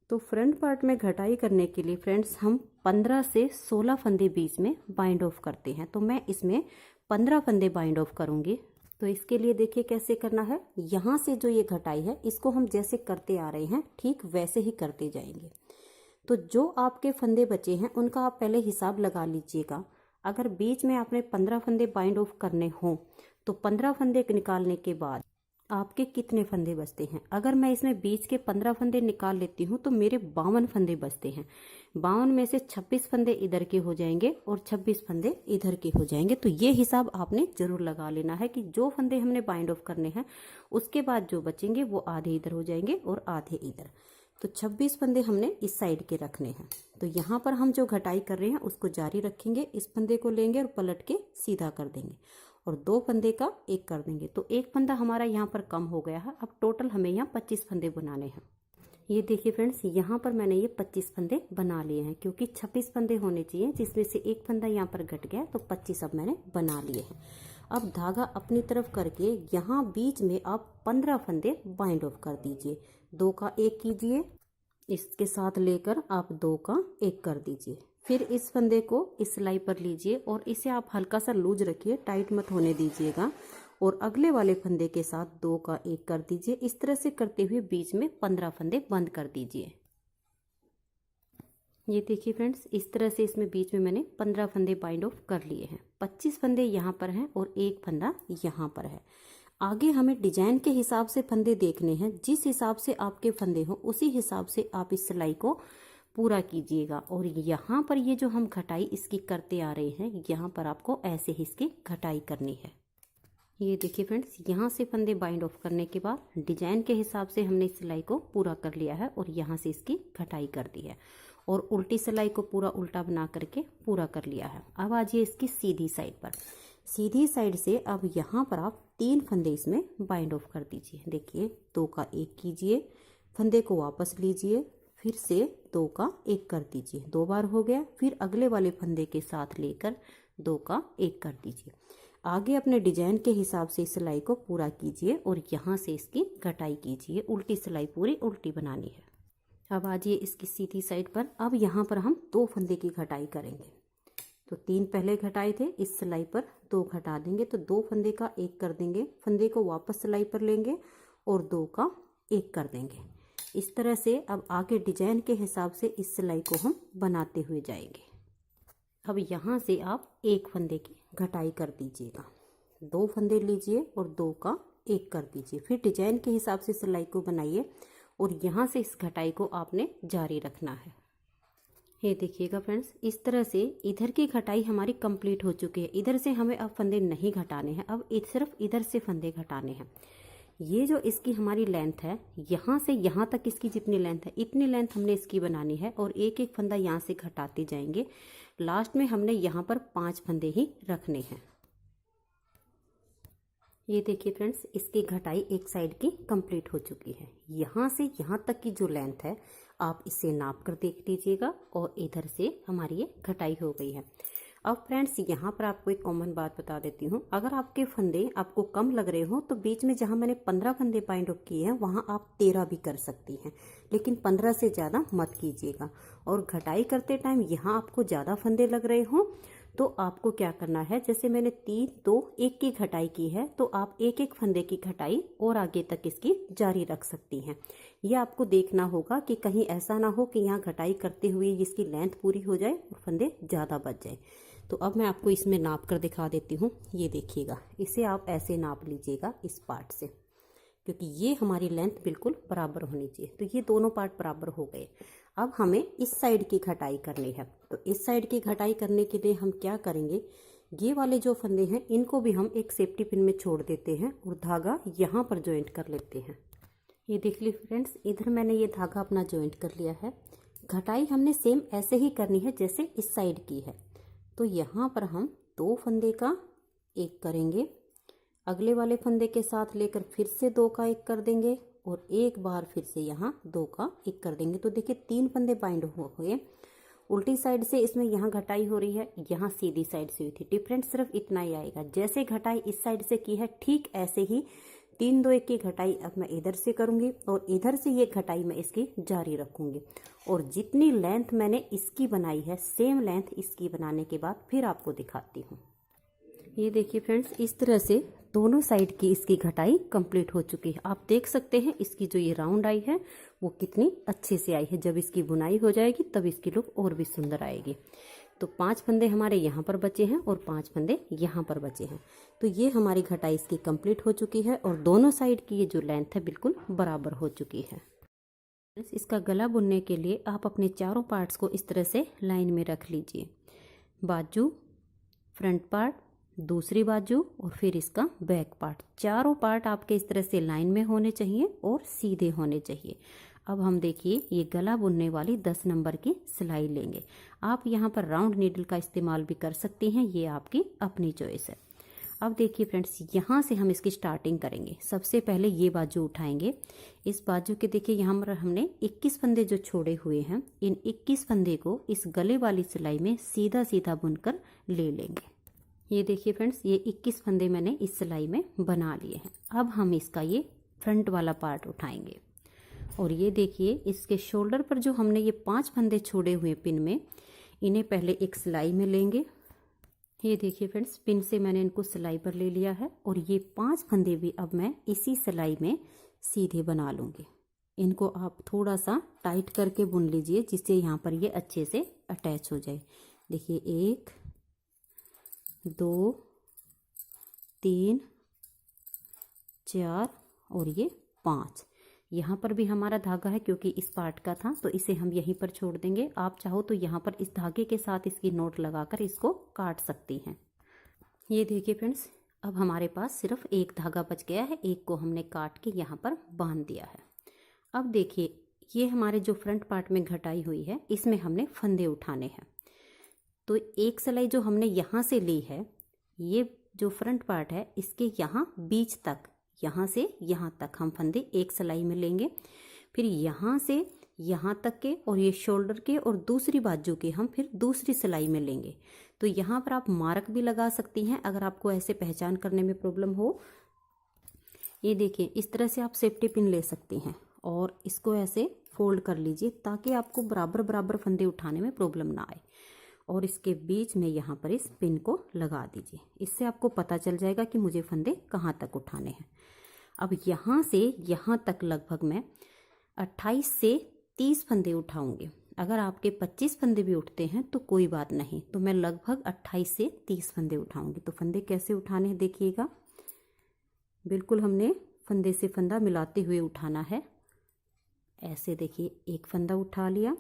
तो फ्रंट पार्ट में घटाई करने के लिए फ्रेंड्स हम 15 से 16 फंदे बीच में बाइंड ऑफ करते हैं। तो मैं इसमें 15 फंदे बाइंड ऑफ करूँगी। तो इसके लिए देखिए कैसे करना है। यहाँ से जो ये घटाई है इसको हम जैसे करते आ रहे हैं ठीक वैसे ही करते जाएंगे। तो जो आपके फंदे बचे हैं उनका आप पहले हिसाब लगा लीजिएगा। अगर बीच में आपने 15 फंदे बाइंड ऑफ करने हों तो 15 फंदे निकालने के बाद आपके कितने फंदे बचते हैं। अगर मैं इसमें बीच के 15 फंदे निकाल लेती हूँ तो मेरे 52 फंदे बचते हैं। 52 में से 26 फंदे इधर के हो जाएंगे और 26 फंदे इधर के हो जाएंगे। तो ये हिसाब आपने जरूर लगा लेना है कि जो फंदे हमने बाइंड ऑफ करने हैं उसके बाद जो बचेंगे वो आधे इधर हो जाएंगे और आधे इधर। तो 26 फंदे हमने इस साइड के रखने हैं। तो यहाँ पर हम जो घटाई कर रहे हैं उसको जारी रखेंगे, इस फंदे को लेंगे और पलट के सीधा कर देंगे और 2 फंदे का 1 कर देंगे। तो एक फंदा हमारा यहाँ पर कम हो गया है। अब टोटल हमें यहाँ 25 फंदे बनाने हैं। ये देखिए फ्रेंड्स, यहाँ पर मैंने ये 25 फंदे बना लिए हैं, क्योंकि 26 फंदे होने चाहिए, जिसमें से एक फंदा यहाँ पर घट गया, तो 25 अब मैंने बना लिए हैं। अब धागा अपनी तरफ करके यहाँ बीच में आप 15 फंदे बाइंड ऑफ कर दीजिए। 2 का 1 कीजिए, इसके साथ लेकर आप 2 का 1 कर दीजिए। फिर इस फंदे को इस सिलाई पर लीजिए और इसे आप हल्का सा लूज रखिए, टाइट मत होने दीजिएगा। और अगले वाले फंदे के साथ 2 का 1 कर दीजिए। इस तरह से करते हुए बीच में 15 फंदे बंद कर दीजिए। ये देखिए फ्रेंड्स, इस तरह से इसमें बीच में मैंने 15 फंदे बाइंड ऑफ कर लिए हैं। 25 फंदे यहाँ पर हैं और एक फंदा यहाँ पर है। आगे हमें डिजाइन के हिसाब से फंदे देखने हैं। जिस हिसाब से आपके फंदे हो उसी हिसाब से आप इस सिलाई को पूरा कीजिएगा। और यहाँ पर ये जो हम घटाई इसकी करते आ रहे हैं, यहाँ पर आपको ऐसे ही इसकी घटाई करनी है। ये देखिए फ्रेंड्स, यहाँ से फंदे बाइंड ऑफ करने के बाद डिजाइन के हिसाब से हमने इस सिलाई को पूरा कर लिया है और यहाँ से इसकी घटाई कर दी है और उल्टी सिलाई को पूरा उल्टा बना करके पूरा कर लिया है। अब आइए इसकी सीधी साइड पर। सीधी साइड से अब यहाँ पर आप 3 फंदे इसमें बाइंड ऑफ कर दीजिए। देखिए, 2 का 1 कीजिए, फंदे को वापस लीजिए, फिर से 2 का 1 कर दीजिए। 2 बार हो गया। फिर अगले वाले फंदे के साथ लेकर 2 का 1 कर दीजिए। आगे अपने डिजाइन के हिसाब से सिलाई को पूरा कीजिए और यहाँ से इसकी घटाई कीजिए। उल्टी सिलाई पूरी उल्टी बनानी है। अब आइए इसकी सीधी साइड पर। अब यहाँ पर हम 2 फंदे की घटाई करेंगे। तो 3 पहले घटाए थे, इस सिलाई पर 2 घटा देंगे, तो 2 फंदे का 1 कर देंगे। फंदे को वापस सिलाई पर लेंगे और 2 का 1 कर देंगे। इस तरह से अब आगे डिजाइन के हिसाब से इस सिलाई को हम बनाते हुए जाएंगे। अब यहाँ से आप 1 फंदे की घटाई कर दीजिएगा। 2 फंदे लीजिए और 2 का 1 कर दीजिए। फिर डिजाइन के हिसाब से सिलाई को बनाइए और यहाँ से इस घटाई को आपने जारी रखना है। ये देखिएगा फ्रेंड्स, इस तरह से इधर की घटाई हमारी कंप्लीट हो चुकी है। इधर से हमें अब फंदे नहीं घटाने हैं, अब सिर्फ इधर से फंदे घटाने हैं। ये जो इसकी हमारी लेंथ है, यहाँ से यहाँ तक इसकी जितनी लेंथ है इतनी लेंथ हमने इसकी बनानी है और एक एक फंदा यहाँ से घटाते जाएंगे। लास्ट में हमने यहाँ पर 5 फंदे ही रखने हैं। ये देखिए फ्रेंड्स, इसकी घटाई एक साइड की कंप्लीट हो चुकी है। यहाँ से यहाँ तक की जो लेंथ है आप इसे नाप कर देख लीजिएगा और इधर से हमारी ये घटाई हो गई है। अब फ्रेंड्स, यहाँ पर आपको एक कॉमन बात बता देती हूँ। अगर आपके फंदे आपको कम लग रहे हो तो बीच में जहाँ मैंने 15 फंदे बाइंड ऑफ किए हैं वहाँ आप 13 भी कर सकती हैं, लेकिन 15 से ज़्यादा मत कीजिएगा। और घटाई करते टाइम यहाँ आपको ज़्यादा फंदे लग रहे हो तो आपको क्या करना है, जैसे मैंने 3, 2, 1 की घटाई की है तो आप एक एक फंदे की घटाई और आगे तक इसकी जारी रख सकती हैं। यह आपको देखना होगा कि कहीं ऐसा ना हो कि यहाँ घटाई करते हुए इसकी लेंथ पूरी हो जाए और फंदे ज़्यादा बच जाए। तो अब मैं आपको इसमें नाप कर दिखा देती हूँ। ये देखिएगा, इसे आप ऐसे नाप लीजिएगा इस पार्ट से, क्योंकि ये हमारी लेंथ बिल्कुल बराबर होनी चाहिए। तो ये दोनों पार्ट बराबर हो गए। अब हमें इस साइड की घटाई करनी है। तो इस साइड की घटाई करने के लिए हम क्या करेंगे, ये वाले जो फंदे हैं इनको भी हम एक सेफ्टी पिन में छोड़ देते हैं और धागा यहाँ पर ज्वाइंट कर लेते हैं। ये देख लीजिए फ्रेंड्स, इधर मैंने ये धागा अपना ज्वाइंट कर लिया है। घटाई हमने सेम ऐसे ही करनी है जैसे इस साइड की है। तो यहाँ पर हम 2 फंदे का 1 करेंगे, अगले वाले फंदे के साथ लेकर फिर से 2 का 1 कर देंगे और एक बार फिर से यहाँ 2 का 1 कर देंगे। तो देखिए 3 फंदे बाइंड हो गए। उल्टी साइड से इसमें यहाँ घटाई हो रही है, यहाँ सीधी साइड से हुई थी। डिफरेंस सिर्फ इतना ही आएगा। जैसे घटाई इस साइड से की है ठीक ऐसे ही 3, 2, 1 की घटाई अब मैं इधर से करूँगी और इधर से ये घटाई मैं इसकी जारी रखूँगी। और जितनी लेंथ मैंने इसकी बनाई है सेम लेंथ इसकी बनाने के बाद फिर आपको दिखाती हूँ। ये देखिए फ्रेंड्स, इस तरह से दोनों साइड की इसकी घटाई कंप्लीट हो चुकी है। आप देख सकते हैं इसकी जो ये राउंड आई है वो कितनी अच्छे से आई है। जब इसकी बुनाई हो जाएगी तब इसकी लुक और भी सुंदर आएगी। तो 5 फंदे हमारे यहाँ पर बचे हैं और 5 फंदे यहाँ पर बचे हैं। तो ये हमारी घटाई इसकी कंप्लीट हो चुकी है और दोनों साइड की ये जो लेंथ है बिल्कुल बराबर हो चुकी है। इसका गला बुनने के लिए आप अपने चारों पार्ट्स को इस तरह से लाइन में रख लीजिए। बाजू, फ्रंट पार्ट, दूसरी बाजू और फिर इसका बैक पार्ट। चारों पार्ट आपके इस तरह से लाइन में होने चाहिए और सीधे होने चाहिए। अब हम देखिए ये गला बुनने वाली 10 नंबर की सिलाई लेंगे। आप यहाँ पर राउंड नीडल का इस्तेमाल भी कर सकती हैं, ये आपकी अपनी चॉइस है। अब देखिए फ्रेंड्स, यहाँ से हम इसकी स्टार्टिंग करेंगे। सबसे पहले ये बाजू उठाएंगे। इस बाजू के देखिए यहाँ पर हमने 21 फंदे जो छोड़े हुए हैं, इन 21 फंदे को इस गले वाली सिलाई में सीधा सीधा बुनकर ले लेंगे। ये देखिए फ्रेंड्स, ये 21 फंदे मैंने इस सिलाई में बना लिए हैं। अब हम इसका ये फ्रंट वाला पार्ट उठाएंगे और ये देखिए इसके शोल्डर पर जो हमने ये 5 फंदे छोड़े हुए पिन में, इन्हें पहले एक सिलाई में लेंगे। ये देखिए फ्रेंड्स, पिन से मैंने इनको सिलाई पर ले लिया है और ये 5 फंदे भी अब मैं इसी सिलाई में सीधे बना लूँगी। इनको आप थोड़ा सा टाइट करके बुन लीजिए जिससे यहाँ पर ये अच्छे से अटैच हो जाए। देखिए 1 2 3 4 और ये 5। यहाँ पर भी हमारा धागा है क्योंकि इस पार्ट का था, तो इसे हम यहीं पर छोड़ देंगे। आप चाहो तो यहाँ पर इस धागे के साथ इसकी नोट लगाकर इसको काट सकती हैं। ये देखिए फ्रेंड्स, अब हमारे पास सिर्फ एक धागा बच गया है, एक को हमने काट के यहाँ पर बांध दिया है। अब देखिए ये हमारे जो फ्रंट पार्ट में घटाई हुई है, इसमें हमने फंदे उठाने हैं। तो एक सिलाई जो हमने यहाँ से ली है, ये जो फ्रंट पार्ट है इसके यहाँ बीच तक, यहाँ से यहाँ तक हम फंदे एक सिलाई में लेंगे। फिर यहाँ से यहाँ तक के और ये शोल्डर के और दूसरी बाजू के हम फिर दूसरी सिलाई में लेंगे। तो यहाँ पर आप मार्क भी लगा सकती हैं अगर आपको ऐसे पहचान करने में प्रॉब्लम हो। ये देखिए इस तरह से आप सेफ्टी पिन ले सकती हैं और इसको ऐसे फोल्ड कर लीजिए ताकि आपको बराबर बराबर फंदे उठाने में प्रॉब्लम ना आए। और इसके बीच में यहाँ पर इस पिन को लगा दीजिए। इससे आपको पता चल जाएगा कि मुझे फंदे कहाँ तक उठाने हैं। अब यहाँ से यहाँ तक लगभग मैं 28 से 30 फंदे उठाऊंगी। अगर आपके 25 फंदे भी उठते हैं तो कोई बात नहीं, तो मैं लगभग 28 से 30 फंदे उठाऊंगी। तो फंदे कैसे उठाने हैं देखिएगा, बिल्कुल हमने फंदे से फंदा मिलाते हुए उठाना है। ऐसे देखिए, एक फंदा उठा लिया,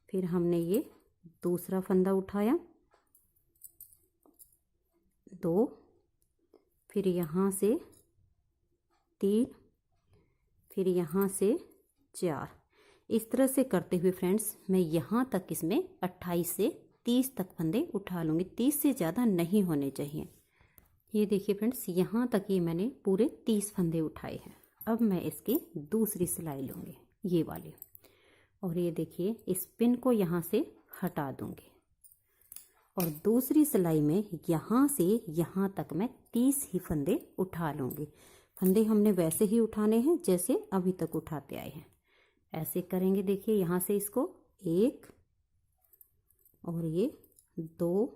फिर हमने ये दूसरा फंदा उठाया, 2, फिर यहाँ से 3, फिर यहाँ से 4। इस तरह से करते हुए फ्रेंड्स मैं यहाँ तक इसमें 28 से 30 तक फंदे उठा लूँगी। 30 से ज़्यादा नहीं होने चाहिए। ये देखिए फ्रेंड्स, यहाँ तक ये मैंने पूरे 30 फंदे उठाए हैं। अब मैं इसकी दूसरी सिलाई लूँगी, ये वाली, और ये देखिए इस पिन को यहाँ से हटा दूँगी और दूसरी सिलाई में यहाँ से यहाँ तक मैं 30 ही फंदे उठा लूँगी। फंदे हमने वैसे ही उठाने हैं जैसे अभी तक उठाते आए हैं। ऐसे करेंगे, देखिए यहाँ से इसको 1 और ये 2,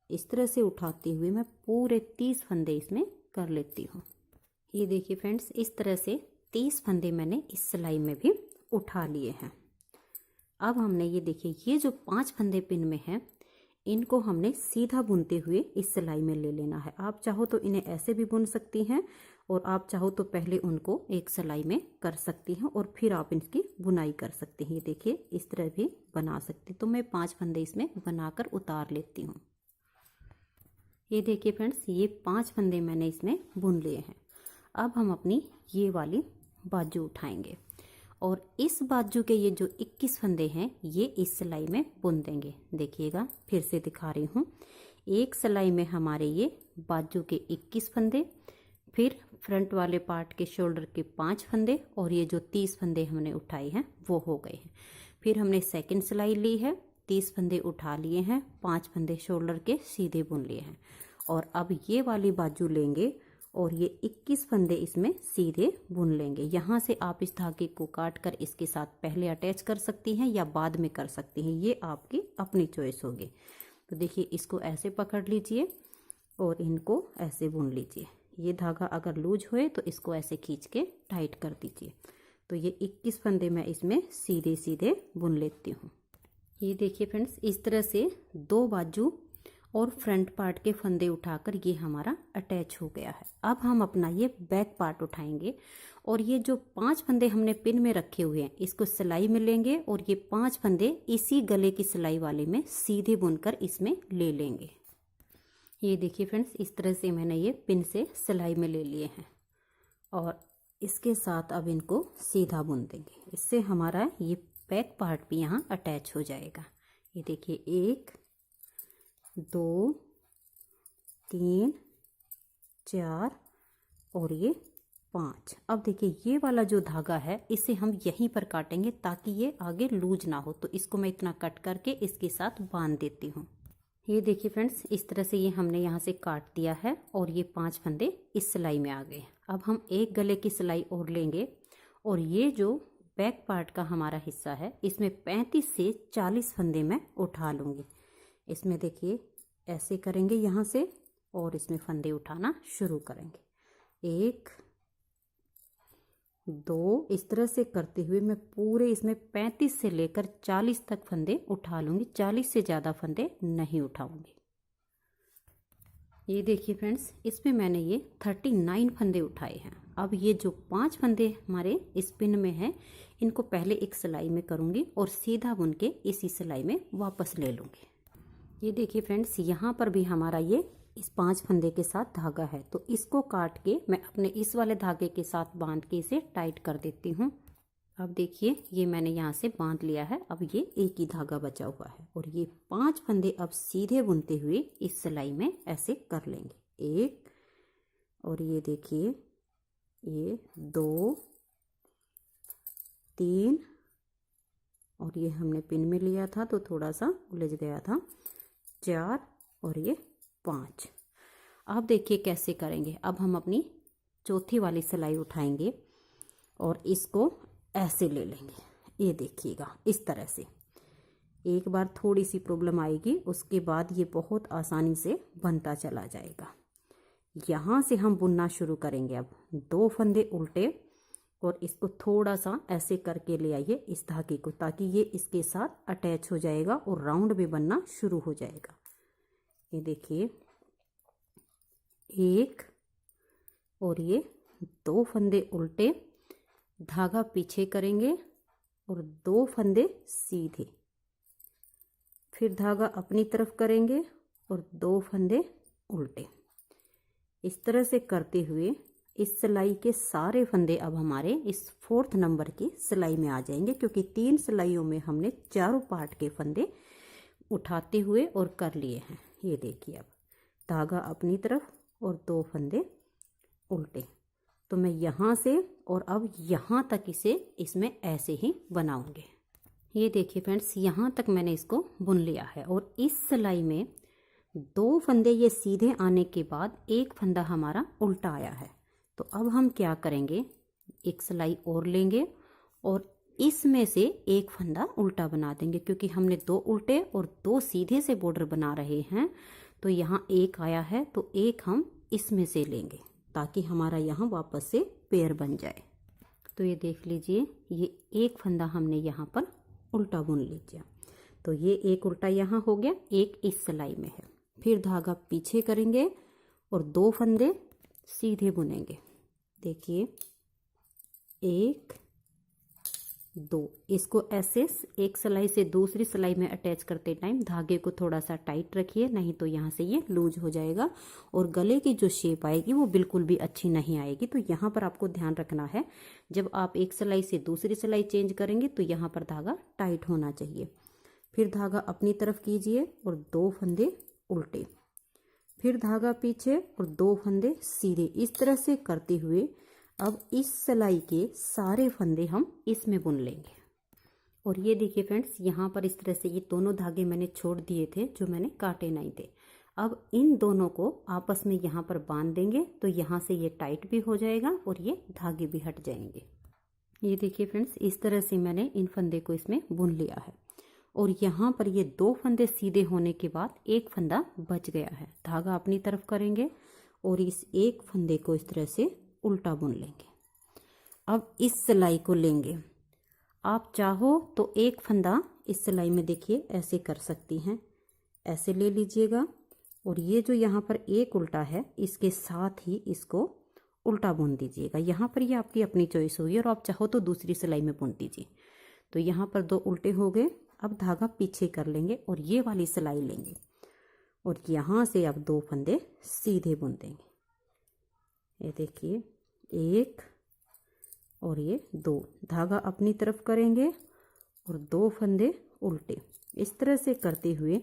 इस तरह से उठाते हुए मैं पूरे 30 फंदे इसमें कर लेती हूँ। ये देखिए फ्रेंड्स, इस तरह से 30 फंदे मैंने इस सिलाई में भी उठा लिए हैं। अब हमने ये देखिए ये जो 5 फंदे पिन में हैं, इनको हमने सीधा बुनते हुए इस सिलाई में ले लेना है। आप चाहो तो इन्हें ऐसे भी बुन सकती हैं और आप चाहो तो पहले उनको एक सिलाई में कर सकती हैं और फिर आप इनकी बुनाई कर सकती हैं। ये देखिए इस तरह भी बना सकती। तो मैं 5 फंदे इसमें बनाकर उतार लेती हूँ। ये देखिए फ्रेंड्स, ये 5 फंदे मैंने इसमें बुन लिए हैं। अब हम अपनी ये वाली बाजू उठाएंगे और इस बाजू के ये जो 21 फंदे हैं ये इस सिलाई में बुन देंगे। देखिएगा, फिर से दिखा रही हूँ। एक सिलाई में हमारे ये बाजू के 21 फंदे, फिर फ्रंट वाले पार्ट के शोल्डर के 5 फंदे और ये जो 30 फंदे हमने उठाए हैं वो हो गए हैं। फिर हमने सेकंड सिलाई ली है, 30 फंदे उठा लिए हैं, 5 फंदे शोल्डर के सीधे बुन लिए हैं और अब ये वाली बाजू लेंगे और ये 21 फंदे इसमें सीधे बुन लेंगे। यहाँ से आप इस धागे को काट कर इसके साथ पहले अटैच कर सकती हैं या बाद में कर सकती हैं, ये आपकी अपनी चॉइस होगी। तो देखिए इसको ऐसे पकड़ लीजिए और इनको ऐसे बुन लीजिए। ये धागा अगर लूज होए तो इसको ऐसे खींच के टाइट कर दीजिए। तो ये 21 फंदे मैं इसमें सीधे सीधे बुन लेती हूँ। ये देखिए फ्रेंड्स, इस तरह से 2 बाजू और फ्रंट पार्ट के फंदे उठाकर ये हमारा अटैच हो गया है। अब हम अपना ये बैक पार्ट उठाएंगे और ये जो 5 फंदे हमने पिन में रखे हुए हैं इसको सिलाई में लेंगे और ये 5 फंदे इसी गले की सिलाई वाले में सीधे बुनकर इसमें ले लेंगे। ये देखिए फ्रेंड्स, इस तरह से मैंने ये पिन से सिलाई में ले लिए हैं और इसके साथ अब इनको सीधा बुन देंगे। इससे हमारा ये बैक पार्ट भी यहाँ अटैच हो जाएगा। ये देखिए 1 2 3 4 और ये 5। अब देखिए ये वाला जो धागा है इसे हम यहीं पर काटेंगे ताकि ये आगे लूज ना हो। तो इसको मैं इतना कट करके इसके साथ बांध देती हूँ। ये देखिए फ्रेंड्स, इस तरह से ये हमने यहाँ से काट दिया है और ये 5 फंदे इस सिलाई में आ गए। अब हम एक गले की सिलाई और लेंगे और ये जो बैक पार्ट का हमारा हिस्सा है इसमें 35 से 40 फंदे मैं उठा लूँगी। इसमें देखिए ऐसे करेंगे यहाँ से और इसमें फंदे उठाना शुरू करेंगे। 1 2 इस तरह से करते हुए मैं पूरे इसमें 35 से लेकर 40 तक फंदे उठा लूँगी। 40 से ज़्यादा फंदे नहीं उठाऊँगी। ये देखिए फ्रेंड्स, इसमें मैंने ये 39 फंदे उठाए हैं। अब ये जो 5 फंदे हमारे इस पिन में हैं इनको पहले एक सिलाई में करूँगी और सीधा बुन के इसी सिलाई में वापस ले लूँगी। ये देखिए फ्रेंड्स, यहाँ पर भी हमारा ये इस 5 फंदे के साथ धागा है, तो इसको काट के मैं अपने इस वाले धागे के साथ बांध के इसे टाइट कर देती हूँ। अब देखिए ये मैंने यहाँ से बांध लिया है। अब ये एक ही धागा बचा हुआ है और ये 5 फंदे अब सीधे बुनते हुए इस सिलाई में ऐसे कर लेंगे। 1 और ये देखिए ये 2 3 और ये हमने पिन में लिया था तो थोड़ा सा उलझ गया था, 4 और ये 5। अब देखिए कैसे करेंगे। अब हम अपनी चौथी वाली सिलाई उठाएंगे और इसको ऐसे ले लेंगे। ये देखिएगा इस तरह से। एक बार थोड़ी सी प्रॉब्लम आएगी, उसके बाद ये बहुत आसानी से बनता चला जाएगा। यहाँ से हम बुनना शुरू करेंगे। अब 2 फंदे उल्टे और इसको थोड़ा सा ऐसे करके ले आइए इस धागे को, ताकि ये इसके साथ अटैच हो जाएगा और राउंड भी बनना शुरू हो जाएगा। ये देखिए 1 और ये 2 फंदे उल्टे, धागा पीछे करेंगे और 2 फंदे सीधे, फिर धागा अपनी तरफ करेंगे और 2 फंदे उल्टे। इस तरह से करते हुए इस सिलाई के सारे फंदे अब हमारे इस 4th नंबर की सिलाई में आ जाएंगे, क्योंकि 3 सिलाइयों में हमने चारों पार्ट के फंदे उठाते हुए और कर लिए हैं। ये देखिए अब धागा अपनी तरफ और 2 फंदे उल्टे। तो मैं यहाँ से और अब यहाँ तक इसे इसमें ऐसे ही बनाऊंगे। ये देखिए फ्रेंड्स, यहाँ तक मैंने इसको बुन लिया है और इस सिलाई में 2 फंदे ये सीधे आने के बाद एक फंदा हमारा उल्टा आया है। तो अब हम क्या करेंगे, एक सिलाई और लेंगे और इसमें से एक फंदा उल्टा बना देंगे, क्योंकि हमने 2 उल्टे और 2 सीधे से बॉर्डर बना रहे हैं। तो यहाँ एक आया है तो एक हम इसमें से लेंगे ताकि हमारा यहाँ वापस से पेयर बन जाए। तो ये देख लीजिए, ये एक फंदा हमने यहाँ पर उल्टा बुन लीजिए। तो ये एक उल्टा यहाँ हो गया, एक इस सिलाई में है। फिर धागा पीछे करेंगे और 2 फंदे सीधे बुनेंगे। देखिए 1 2, इसको ऐसे एक सिलाई से दूसरी सिलाई में अटैच करते टाइम धागे को थोड़ा सा टाइट रखिए, नहीं तो यहाँ से ये लूज हो जाएगा और गले की जो शेप आएगी वो बिल्कुल भी अच्छी नहीं आएगी। तो यहाँ पर आपको ध्यान रखना है, जब आप एक सिलाई से दूसरी सिलाई चेंज करेंगे तो यहाँ पर धागा टाइट होना चाहिए। फिर धागा अपनी तरफ कीजिए और 2 फंदे उल्टे, फिर धागा पीछे और 2 फंदे सीधे। इस तरह से करते हुए अब इस सिलाई के सारे फंदे हम इसमें बुन लेंगे। और ये देखिए फ्रेंड्स, यहाँ पर इस तरह से ये दोनों धागे मैंने छोड़ दिए थे जो मैंने काटे नहीं थे। अब इन दोनों को आपस में यहाँ पर बांध देंगे तो यहाँ से ये टाइट भी हो जाएगा और ये धागे भी हट जाएंगे। ये देखिए फ्रेंड्स, इस तरह से मैंने इन फंदे को इसमें बुन लिया है और यहाँ पर ये 2 फंदे सीधे होने के बाद एक फंदा बच गया है। धागा अपनी तरफ करेंगे और इस एक फंदे को इस तरह से उल्टा बुन लेंगे। अब इस सिलाई को लेंगे, आप चाहो तो एक फंदा इस सिलाई में देखिए ऐसे कर सकती हैं, ऐसे ले लीजिएगा और ये जो यहाँ पर एक उल्टा है इसके साथ ही इसको उल्टा बुन दीजिएगा। यहाँ पर ये आपकी अपनी चॉइस होगी और आप चाहो तो दूसरी सिलाई में बुन दीजिए। तो यहाँ पर 2 उल्टे हो गए। अब धागा पीछे कर लेंगे और ये वाली सिलाई लेंगे और यहाँ से अब 2 फंदे सीधे बुन देंगे। ये देखिए 1 और ये 2, धागा अपनी तरफ करेंगे और 2 फंदे उल्टे। इस तरह से करते हुए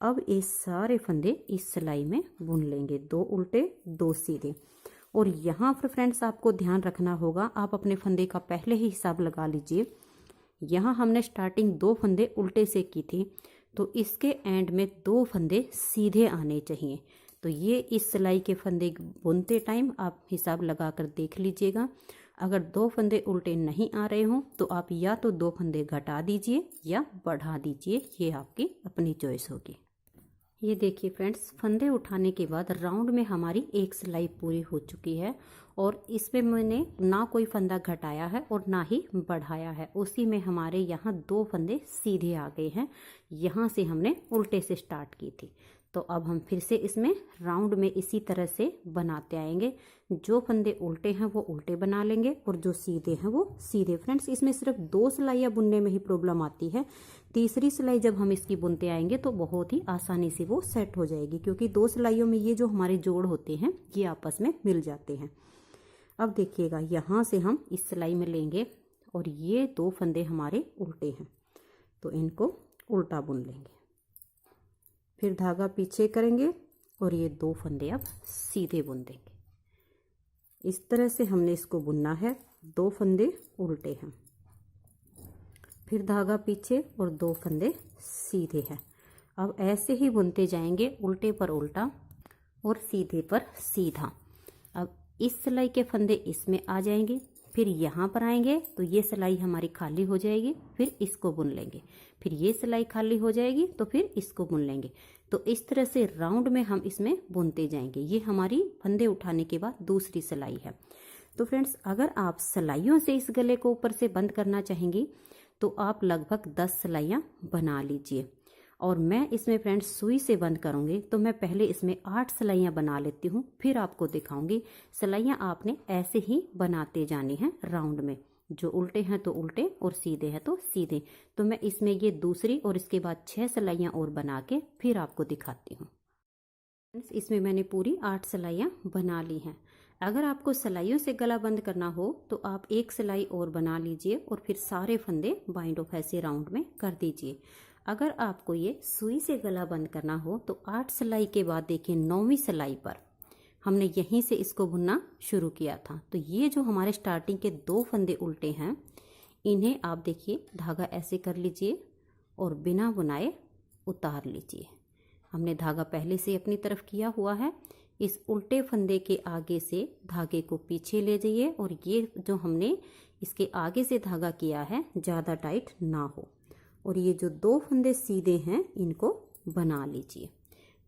अब ये सारे फंदे इस सिलाई में बुन लेंगे, 2 उल्टे 2 सीधे। और यहाँ पर फ्रेंड्स आपको ध्यान रखना होगा, आप अपने फंदे का पहले ही हिसाब लगा लीजिए। यहाँ हमने स्टार्टिंग 2 फंदे उल्टे से की थी, तो इसके एंड में 2 फंदे सीधे आने चाहिए। तो ये इस सिलाई के फंदे बुनते टाइम आप हिसाब लगा कर देख लीजिएगा। अगर 2 फंदे उल्टे नहीं आ रहे हों तो आप या तो 2 फंदे घटा दीजिए या बढ़ा दीजिए, ये आपकी अपनी चॉइस होगी। ये देखिए फ्रेंड्स, फंदे उठाने के बाद राउंड में हमारी एक सिलाई पूरी हो चुकी है और इसमें मैंने ना कोई फंदा घटाया है और ना ही बढ़ाया है। उसी में हमारे यहाँ 2 फंदे सीधे आ गए हैं। यहाँ से हमने उल्टे से स्टार्ट की थी, तो अब हम फिर से इसमें राउंड में इसी तरह से बनाते आएंगे। जो फंदे उल्टे हैं वो उल्टे बना लेंगे और जो सीधे हैं वो सीधे। फ्रेंड्स, इसमें सिर्फ 2 सिलाइयाँ बुनने में ही प्रॉब्लम आती है। तीसरी सिलाई जब हम इसकी बुनते आएंगे तो बहुत ही आसानी से वो सेट हो जाएगी, क्योंकि 2 सिलाइयों में ये जो हमारे जोड़ होते हैं ये आपस में मिल जाते हैं। अब देखिएगा, यहाँ से हम इस सिलाई में लेंगे और ये 2 फंदे हमारे उल्टे हैं, तो इनको उल्टा बुन लेंगे। फिर धागा पीछे करेंगे और ये 2 फंदे अब सीधे बुन देंगे। इस तरह से हमने इसको बुनना है। 2 फंदे उल्टे हैं, फिर धागा पीछे और 2 फंदे सीधे हैं। अब ऐसे ही बुनते जाएंगे, उल्टे पर उल्टा और सीधे पर सीधा। अब इस सिलाई के फंदे इसमें आ जाएंगे, फिर यहाँ पर आएंगे तो ये सिलाई हमारी खाली हो जाएगी, फिर इसको बुन लेंगे। फिर ये सिलाई खाली हो जाएगी तो फिर इसको बुन लेंगे। तो इस तरह से राउंड में हम इसमें बुनते जाएंगे। ये हमारी फंदे उठाने के बाद दूसरी सिलाई है। तो फ्रेंड्स, अगर आप सिलाइयों से इस गले को ऊपर से बंद करना चाहेंगी तो आप लगभग 10 सिलाइयाँ बना लीजिए। और मैं इसमें फ्रेंड्स सुई से बंद करूँगी, तो मैं पहले इसमें 8 सिलाइयाँ बना लेती हूँ, फिर आपको दिखाऊंगी। सिलाइयाँ आपने ऐसे ही बनाते जानी हैं राउंड में, जो उल्टे हैं तो उल्टे और सीधे हैं तो सीधे। तो मैं इसमें ये दूसरी और इसके बाद 6 सिलाइयाँ और बना के फिर आपको दिखाती हूँ। इसमें मैंने पूरी 8 सिलाइयाँ बना ली हैं। अगर आपको सिलाइयों से गला बंद करना हो तो आप 1 सिलाई और बना लीजिए और फिर सारे फंदे बाइंड ऑफ ऐसे राउंड में कर दीजिए। अगर आपको ये सुई से गला बंद करना हो तो 8 सिलाई के बाद देखिए 9वीं सिलाई पर हमने यहीं से इसको बुनना शुरू किया था। तो ये जो हमारे स्टार्टिंग के 2 फंदे उल्टे हैं, इन्हें आप देखिए धागा ऐसे कर लीजिए और बिना बुनाए उतार लीजिए। हमने धागा पहले से अपनी तरफ किया हुआ है। इस उल्टे फंदे के आगे से धागे को पीछे ले जाइए और ये जो हमने इसके आगे से धागा किया है ज़्यादा टाइट ना हो। और ये जो 2 फंदे सीधे हैं इनको बना लीजिए।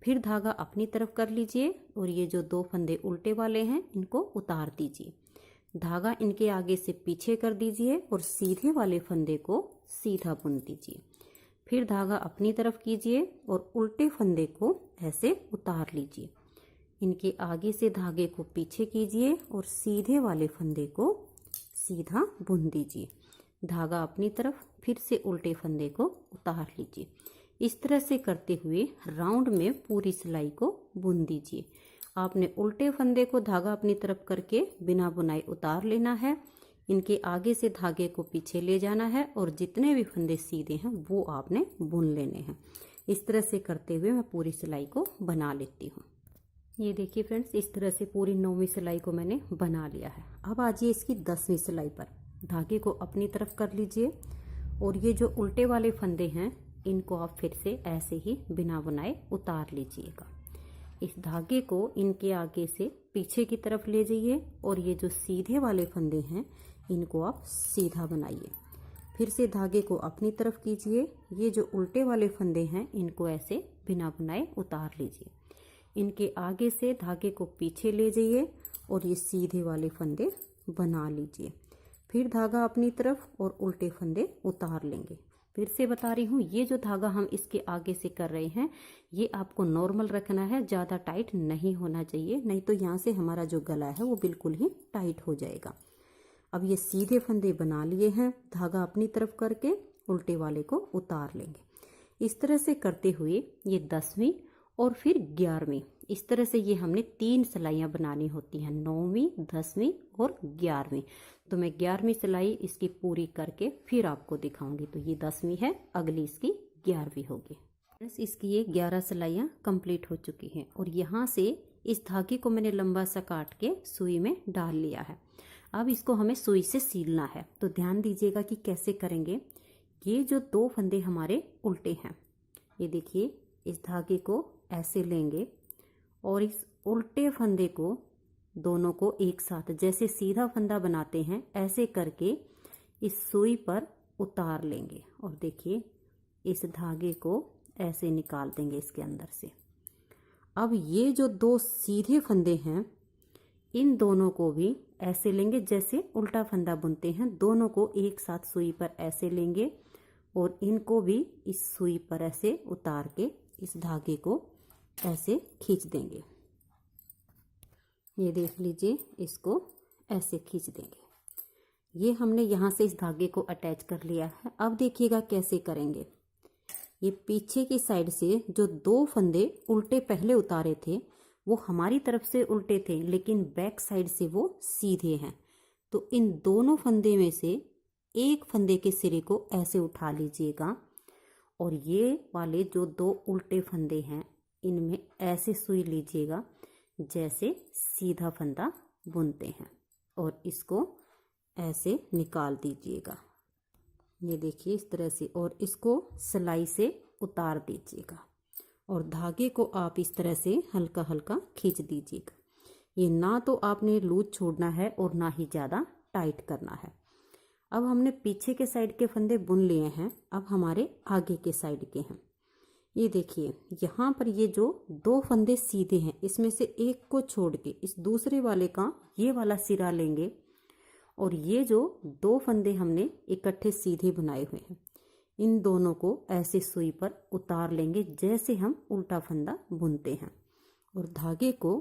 फिर धागा अपनी तरफ कर लीजिए और ये जो 2 फंदे उल्टे वाले हैं इनको उतार दीजिए। धागा इनके आगे से पीछे कर दीजिए और सीधे वाले फंदे को सीधा बुन दीजिए। फिर धागा अपनी तरफ कीजिए और उल्टे फंदे को ऐसे उतार लीजिए। इनके आगे से धागे को पीछे कीजिए और सीधे वाले फंदे को सीधा बुन दीजिए। धागा अपनी तरफ, फिर से उल्टे फंदे को उतार लीजिए। इस तरह से करते हुए राउंड में पूरी सिलाई को बुन दीजिए। आपने उल्टे फंदे को धागा अपनी तरफ करके बिना बुनाई उतार लेना है। इनके आगे से धागे को पीछे ले जाना है और जितने भी फंदे सीधे हैं वो आपने बुन लेने हैं। इस तरह से करते हुए मैं पूरी सिलाई को बना लेती हूँ। ये देखिए फ्रेंड्स, इस तरह से पूरी 9वीं सिलाई को मैंने बना लिया है। अब आ जाइए इसकी 10वीं सिलाई पर। धागे को अपनी तरफ कर लीजिए और ये जो उल्टे वाले फंदे हैं इनको आप फिर से ऐसे ही बिना बुनाए उतार लीजिएगा। इस धागे को इनके आगे से पीछे की तरफ ले जाइए और ये जो सीधे वाले फंदे हैं इनको आप सीधा बनाइए। फिर से धागे को अपनी तरफ कीजिए। ये जो उल्टे वाले फंदे हैं इनको ऐसे बिना बुनाए उतार लीजिए। इनके आगे से धागे को पीछे ले जाइए और ये सीधे वाले फंदे बना लीजिए। फिर धागा अपनी तरफ और उल्टे फंदे उतार लेंगे। फिर से बता रही हूँ, ये जो धागा हम इसके आगे से कर रहे हैं ये आपको नॉर्मल रखना है, ज़्यादा टाइट नहीं होना चाहिए, नहीं तो यहाँ से हमारा जो गला है वो बिल्कुल ही टाइट हो जाएगा। अब ये सीधे फंदे बना लिए हैं, धागा अपनी तरफ करके उल्टे वाले को उतार लेंगे। इस तरह से करते हुए ये 10वीं और फिर 11वीं, इस तरह से ये हमने 3 सिलाइयाँ बनानी होती हैं, 9वीं, 10वीं और 11वीं। तो मैं 11वीं सिलाई इसकी पूरी करके फिर आपको दिखाऊंगी। तो ये 10वीं है, अगली इसकी 11वीं होगी। इसकी ये 11 सिलाइयाँ कंप्लीट हो चुकी हैं और यहाँ से इस धागे को मैंने लंबा सा काट के सुई में डाल लिया है। अब इसको हमें सुई से सीलना है, तो ध्यान दीजिएगा कि कैसे करेंगे। ये जो 2 फंदे हमारे उल्टे हैं, ये देखिए, इस धागे को ऐसे लेंगे और इस उल्टे फंदे को दोनों को एक साथ जैसे सीधा फंदा बनाते हैं ऐसे करके इस सुई पर उतार लेंगे और देखिए इस धागे को ऐसे निकाल देंगे इसके अंदर से। अब ये जो 2 सीधे फंदे हैं, इन दोनों को भी ऐसे लेंगे जैसे उल्टा फंदा बुनते हैं, दोनों को एक साथ सुई पर ऐसे लेंगे और इनको भी इस सुई पर ऐसे उतार के इस धागे को ऐसे खींच देंगे। ये देख लीजिए, इसको ऐसे खींच देंगे। ये हमने यहाँ से इस धागे को अटैच कर लिया है। अब देखिएगा कैसे करेंगे। ये पीछे की साइड से जो 2 फंदे उल्टे पहले उतारे थे वो हमारी तरफ से उल्टे थे, लेकिन बैक साइड से वो सीधे हैं। तो इन दोनों फंदे में से एक फंदे के सिरे को ऐसे उठा लीजिएगा और ये वाले जो 2 उल्टे फंदे हैं इनमें ऐसे सुई लीजिएगा जैसे सीधा फंदा बुनते हैं और इसको ऐसे निकाल दीजिएगा। ये देखिए इस तरह से, और इसको सिलाई से उतार दीजिएगा और धागे को आप इस तरह से हल्का हल्का खींच दीजिएगा। ये ना तो आपने लूज छोड़ना है और ना ही ज़्यादा टाइट करना है। अब हमने पीछे के साइड के फंदे बुन लिए हैं, अब हमारे आगे के साइड के हैं। ये देखिए यहाँ पर ये जो 2 फंदे सीधे हैं इसमें से एक को छोड़ के इस दूसरे वाले का ये वाला सिरा लेंगे और ये जो 2 फंदे हमने इकट्ठे सीधे बनाए हुए हैं इन दोनों को ऐसे सुई पर उतार लेंगे जैसे हम उल्टा फंदा बुनते हैं और धागे को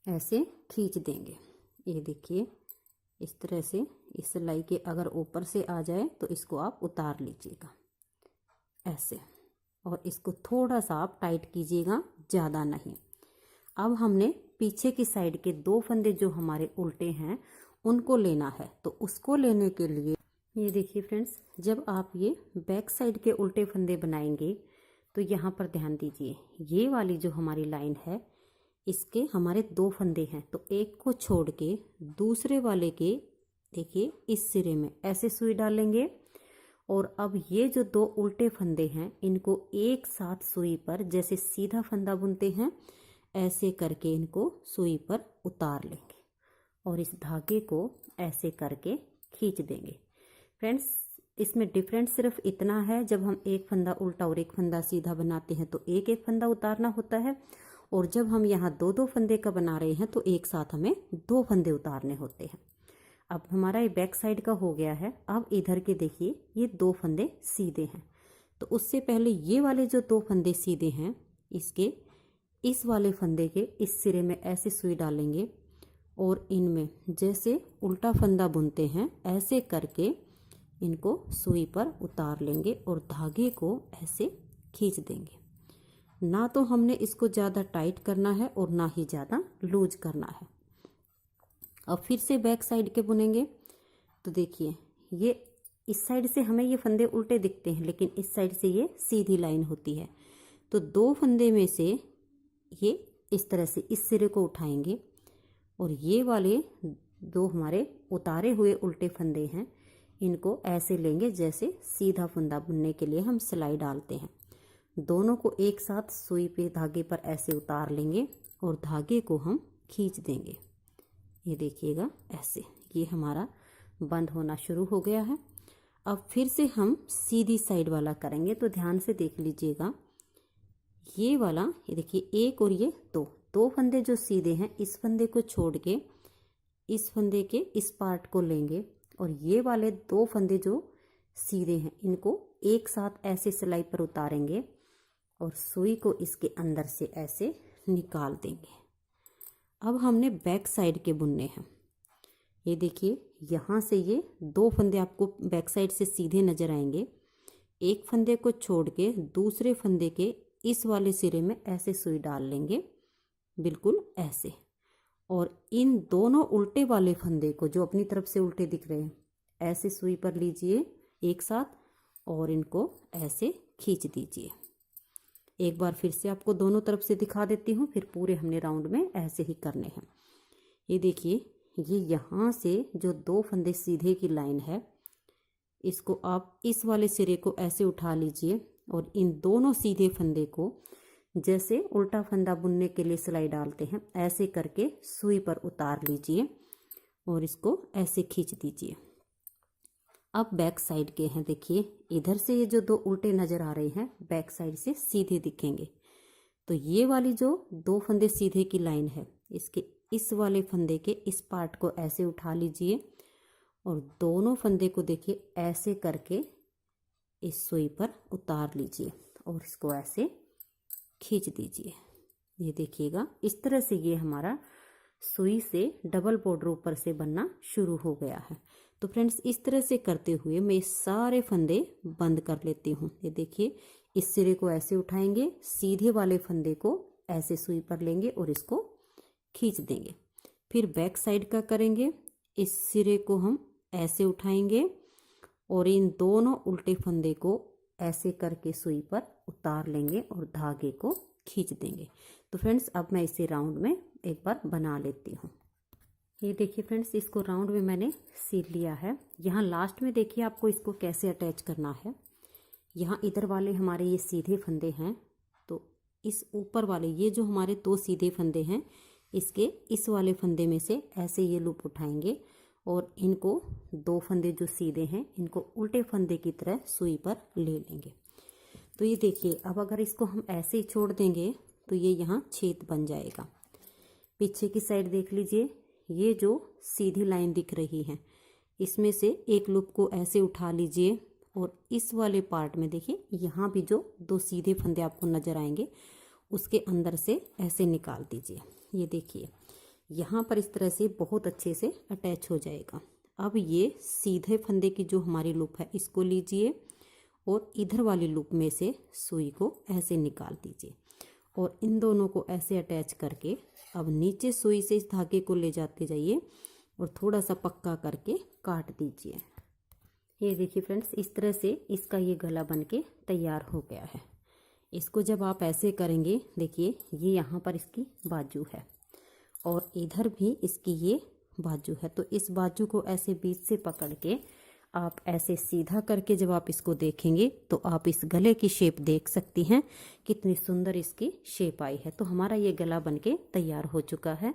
ऐसे खींच देंगे। ये देखिए इस तरह से इस सिलाई के अगर ऊपर से आ जाए तो इसको आप उतार लीजिएगा ऐसे, और इसको थोड़ा सा आप टाइट कीजिएगा, ज़्यादा नहीं। अब हमने पीछे की साइड के 2 फंदे जो हमारे उल्टे हैं उनको लेना है, तो उसको लेने के लिए ये देखिए फ्रेंड्स, जब आप ये बैक साइड के उल्टे फंदे बनाएंगे तो यहाँ पर ध्यान दीजिए, ये वाली जो हमारी लाइन है इसके हमारे 2 फंदे हैं, तो एक को छोड़ के दूसरे वाले के देखिए इस सिरे में ऐसे सुई डालेंगे और अब ये जो 2 उल्टे फंदे हैं इनको एक साथ सुई पर जैसे सीधा फंदा बुनते हैं ऐसे करके इनको सुई पर उतार लेंगे और इस धागे को ऐसे करके खींच देंगे। फ्रेंड्स इसमें डिफरेंस सिर्फ इतना है, जब हम एक फंदा उल्टा और एक फंदा सीधा बनाते हैं तो एक एक फंदा उतारना होता है, और जब हम यहाँ 2-2 फंदे का बना रहे हैं तो एक साथ हमें 2 फंदे उतारने होते हैं। अब हमारा ये बैक साइड का हो गया है। अब इधर के देखिए ये 2 फंदे सीधे हैं, तो उससे पहले ये वाले जो 2 फंदे सीधे हैं इसके इस वाले फंदे के इस सिरे में ऐसे सुई डालेंगे और इनमें जैसे उल्टा फंदा बुनते हैं ऐसे करके इनको सुई पर उतार लेंगे और धागे को ऐसे खींच देंगे। ना तो हमने इसको ज़्यादा टाइट करना है और ना ही ज़्यादा लूज करना है। अब फिर से बैक साइड के बुनेंगे तो देखिए ये इस साइड से हमें ये फंदे उल्टे दिखते हैं, लेकिन इस साइड से ये सीधी लाइन होती है। तो 2 फंदे में से ये इस तरह से इस सिरे को उठाएंगे और ये वाले 2 हमारे उतारे हुए उल्टे फंदे हैं इनको ऐसे लेंगे जैसे सीधा फंदा बुनने के लिए हम सिलाई डालते हैं। दोनों को एक साथ सुई पे धागे पर ऐसे उतार लेंगे और धागे को हम खींच देंगे। ये देखिएगा ऐसे, ये हमारा बंद होना शुरू हो गया है। अब फिर से हम सीधी साइड वाला करेंगे, तो ध्यान से देख लीजिएगा। ये वाला ये देखिए एक और ये 2 फंदे जो सीधे हैं इस फंदे को छोड़ के इस फंदे के इस पार्ट को लेंगे और ये वाले 2 फंदे जो सीधे हैं इनको एक साथ ऐसे सिलाई पर उतारेंगे और सुई को इसके अंदर से ऐसे निकाल देंगे। अब हमने बैक साइड के बुनने हैं। ये देखिए यहाँ से ये 2 फंदे आपको बैक साइड से सीधे नजर आएंगे। एक फंदे को छोड़ के दूसरे फंदे के इस वाले सिरे में ऐसे सुई डाल लेंगे, बिल्कुल ऐसे, और इन दोनों उल्टे वाले फंदे को जो अपनी तरफ से उल्टे दिख रहे हैं ऐसे सुई पर लीजिए एक साथ और इनको ऐसे खींच दीजिए। एक बार फिर से आपको दोनों तरफ से दिखा देती हूँ, फिर पूरे हमने राउंड में ऐसे ही करने हैं। ये देखिए, ये यहाँ से जो 2 फंदे सीधे की लाइन है, इसको आप इस वाले सिरे को ऐसे उठा लीजिए और इन दोनों सीधे फंदे को जैसे उल्टा फंदा बुनने के लिए सिलाई डालते हैं ऐसे करके सुई पर उतार लीजिए और इसको ऐसे खींच दीजिए। अब बैक साइड के हैं, देखिए इधर से ये जो 2 उल्टे नज़र आ रहे हैं बैक साइड से सीधे दिखेंगे। तो ये वाली जो 2 फंदे सीधे की लाइन है, इसके इस वाले फंदे के इस पार्ट को ऐसे उठा लीजिए और दोनों फंदे को देखिए ऐसे करके इस सुई पर उतार लीजिए और इसको ऐसे खींच दीजिए। ये देखिएगा, इस तरह से ये हमारा सुई से डबल बॉर्डर ऊपर से बनना शुरू हो गया है। तो फ्रेंड्स, इस तरह से करते हुए मैं सारे फंदे बंद कर लेती हूँ। ये देखिए, इस सिरे को ऐसे उठाएंगे, सीधे वाले फंदे को ऐसे सुई पर लेंगे और इसको खींच देंगे। फिर बैक साइड का करेंगे, इस सिरे को हम ऐसे उठाएंगे और इन दोनों उल्टे फंदे को ऐसे करके सुई पर उतार लेंगे और धागे को खींच देंगे। तो फ्रेंड्स, अब मैं इसे राउंड में एक बार बना लेती हूँ। ये देखिए फ्रेंड्स, इसको राउंड में मैंने सिल लिया है। यहाँ लास्ट में देखिए आपको इसको कैसे अटैच करना है। यहाँ इधर वाले हमारे ये सीधे फंदे हैं, तो इस ऊपर वाले ये जो हमारे 2 सीधे फंदे हैं, इसके इस वाले फंदे में से ऐसे ये लूप उठाएंगे और इनको 2 फंदे जो सीधे हैं इनको उल्टे फंदे की तरह सुई पर ले लेंगे। तो ये देखिए, अब अगर इसको हम ऐसे ही छोड़ देंगे तो ये यहाँ छेद बन जाएगा। पीछे की साइड देख लीजिए, ये जो सीधी लाइन दिख रही है इसमें से एक लूप को ऐसे उठा लीजिए और इस वाले पार्ट में देखिए, यहाँ भी जो 2 सीधे फंदे आपको नजर आएंगे उसके अंदर से ऐसे निकाल दीजिए। ये देखिए, यहाँ पर इस तरह से बहुत अच्छे से अटैच हो जाएगा। अब ये सीधे फंदे की जो हमारी लूप है इसको लीजिए और इधर वाली लूप में से सुई को ऐसे निकाल दीजिए और इन दोनों को ऐसे अटैच करके अब नीचे सुई से इस धागे को ले जाते जाइए और थोड़ा सा पक्का करके काट दीजिए। ये देखिए फ्रेंड्स, इस तरह से इसका ये गला बनके तैयार हो गया है। इसको जब आप ऐसे करेंगे, देखिए ये यहाँ पर इसकी बाजू है और इधर भी इसकी ये बाजू है। तो इस बाजू को ऐसे बीच से पकड़ के आप ऐसे सीधा करके जब आप इसको देखेंगे तो आप इस गले की शेप देख सकती हैं, कितनी सुंदर इसकी शेप आई है। तो हमारा ये गला बनके तैयार हो चुका है।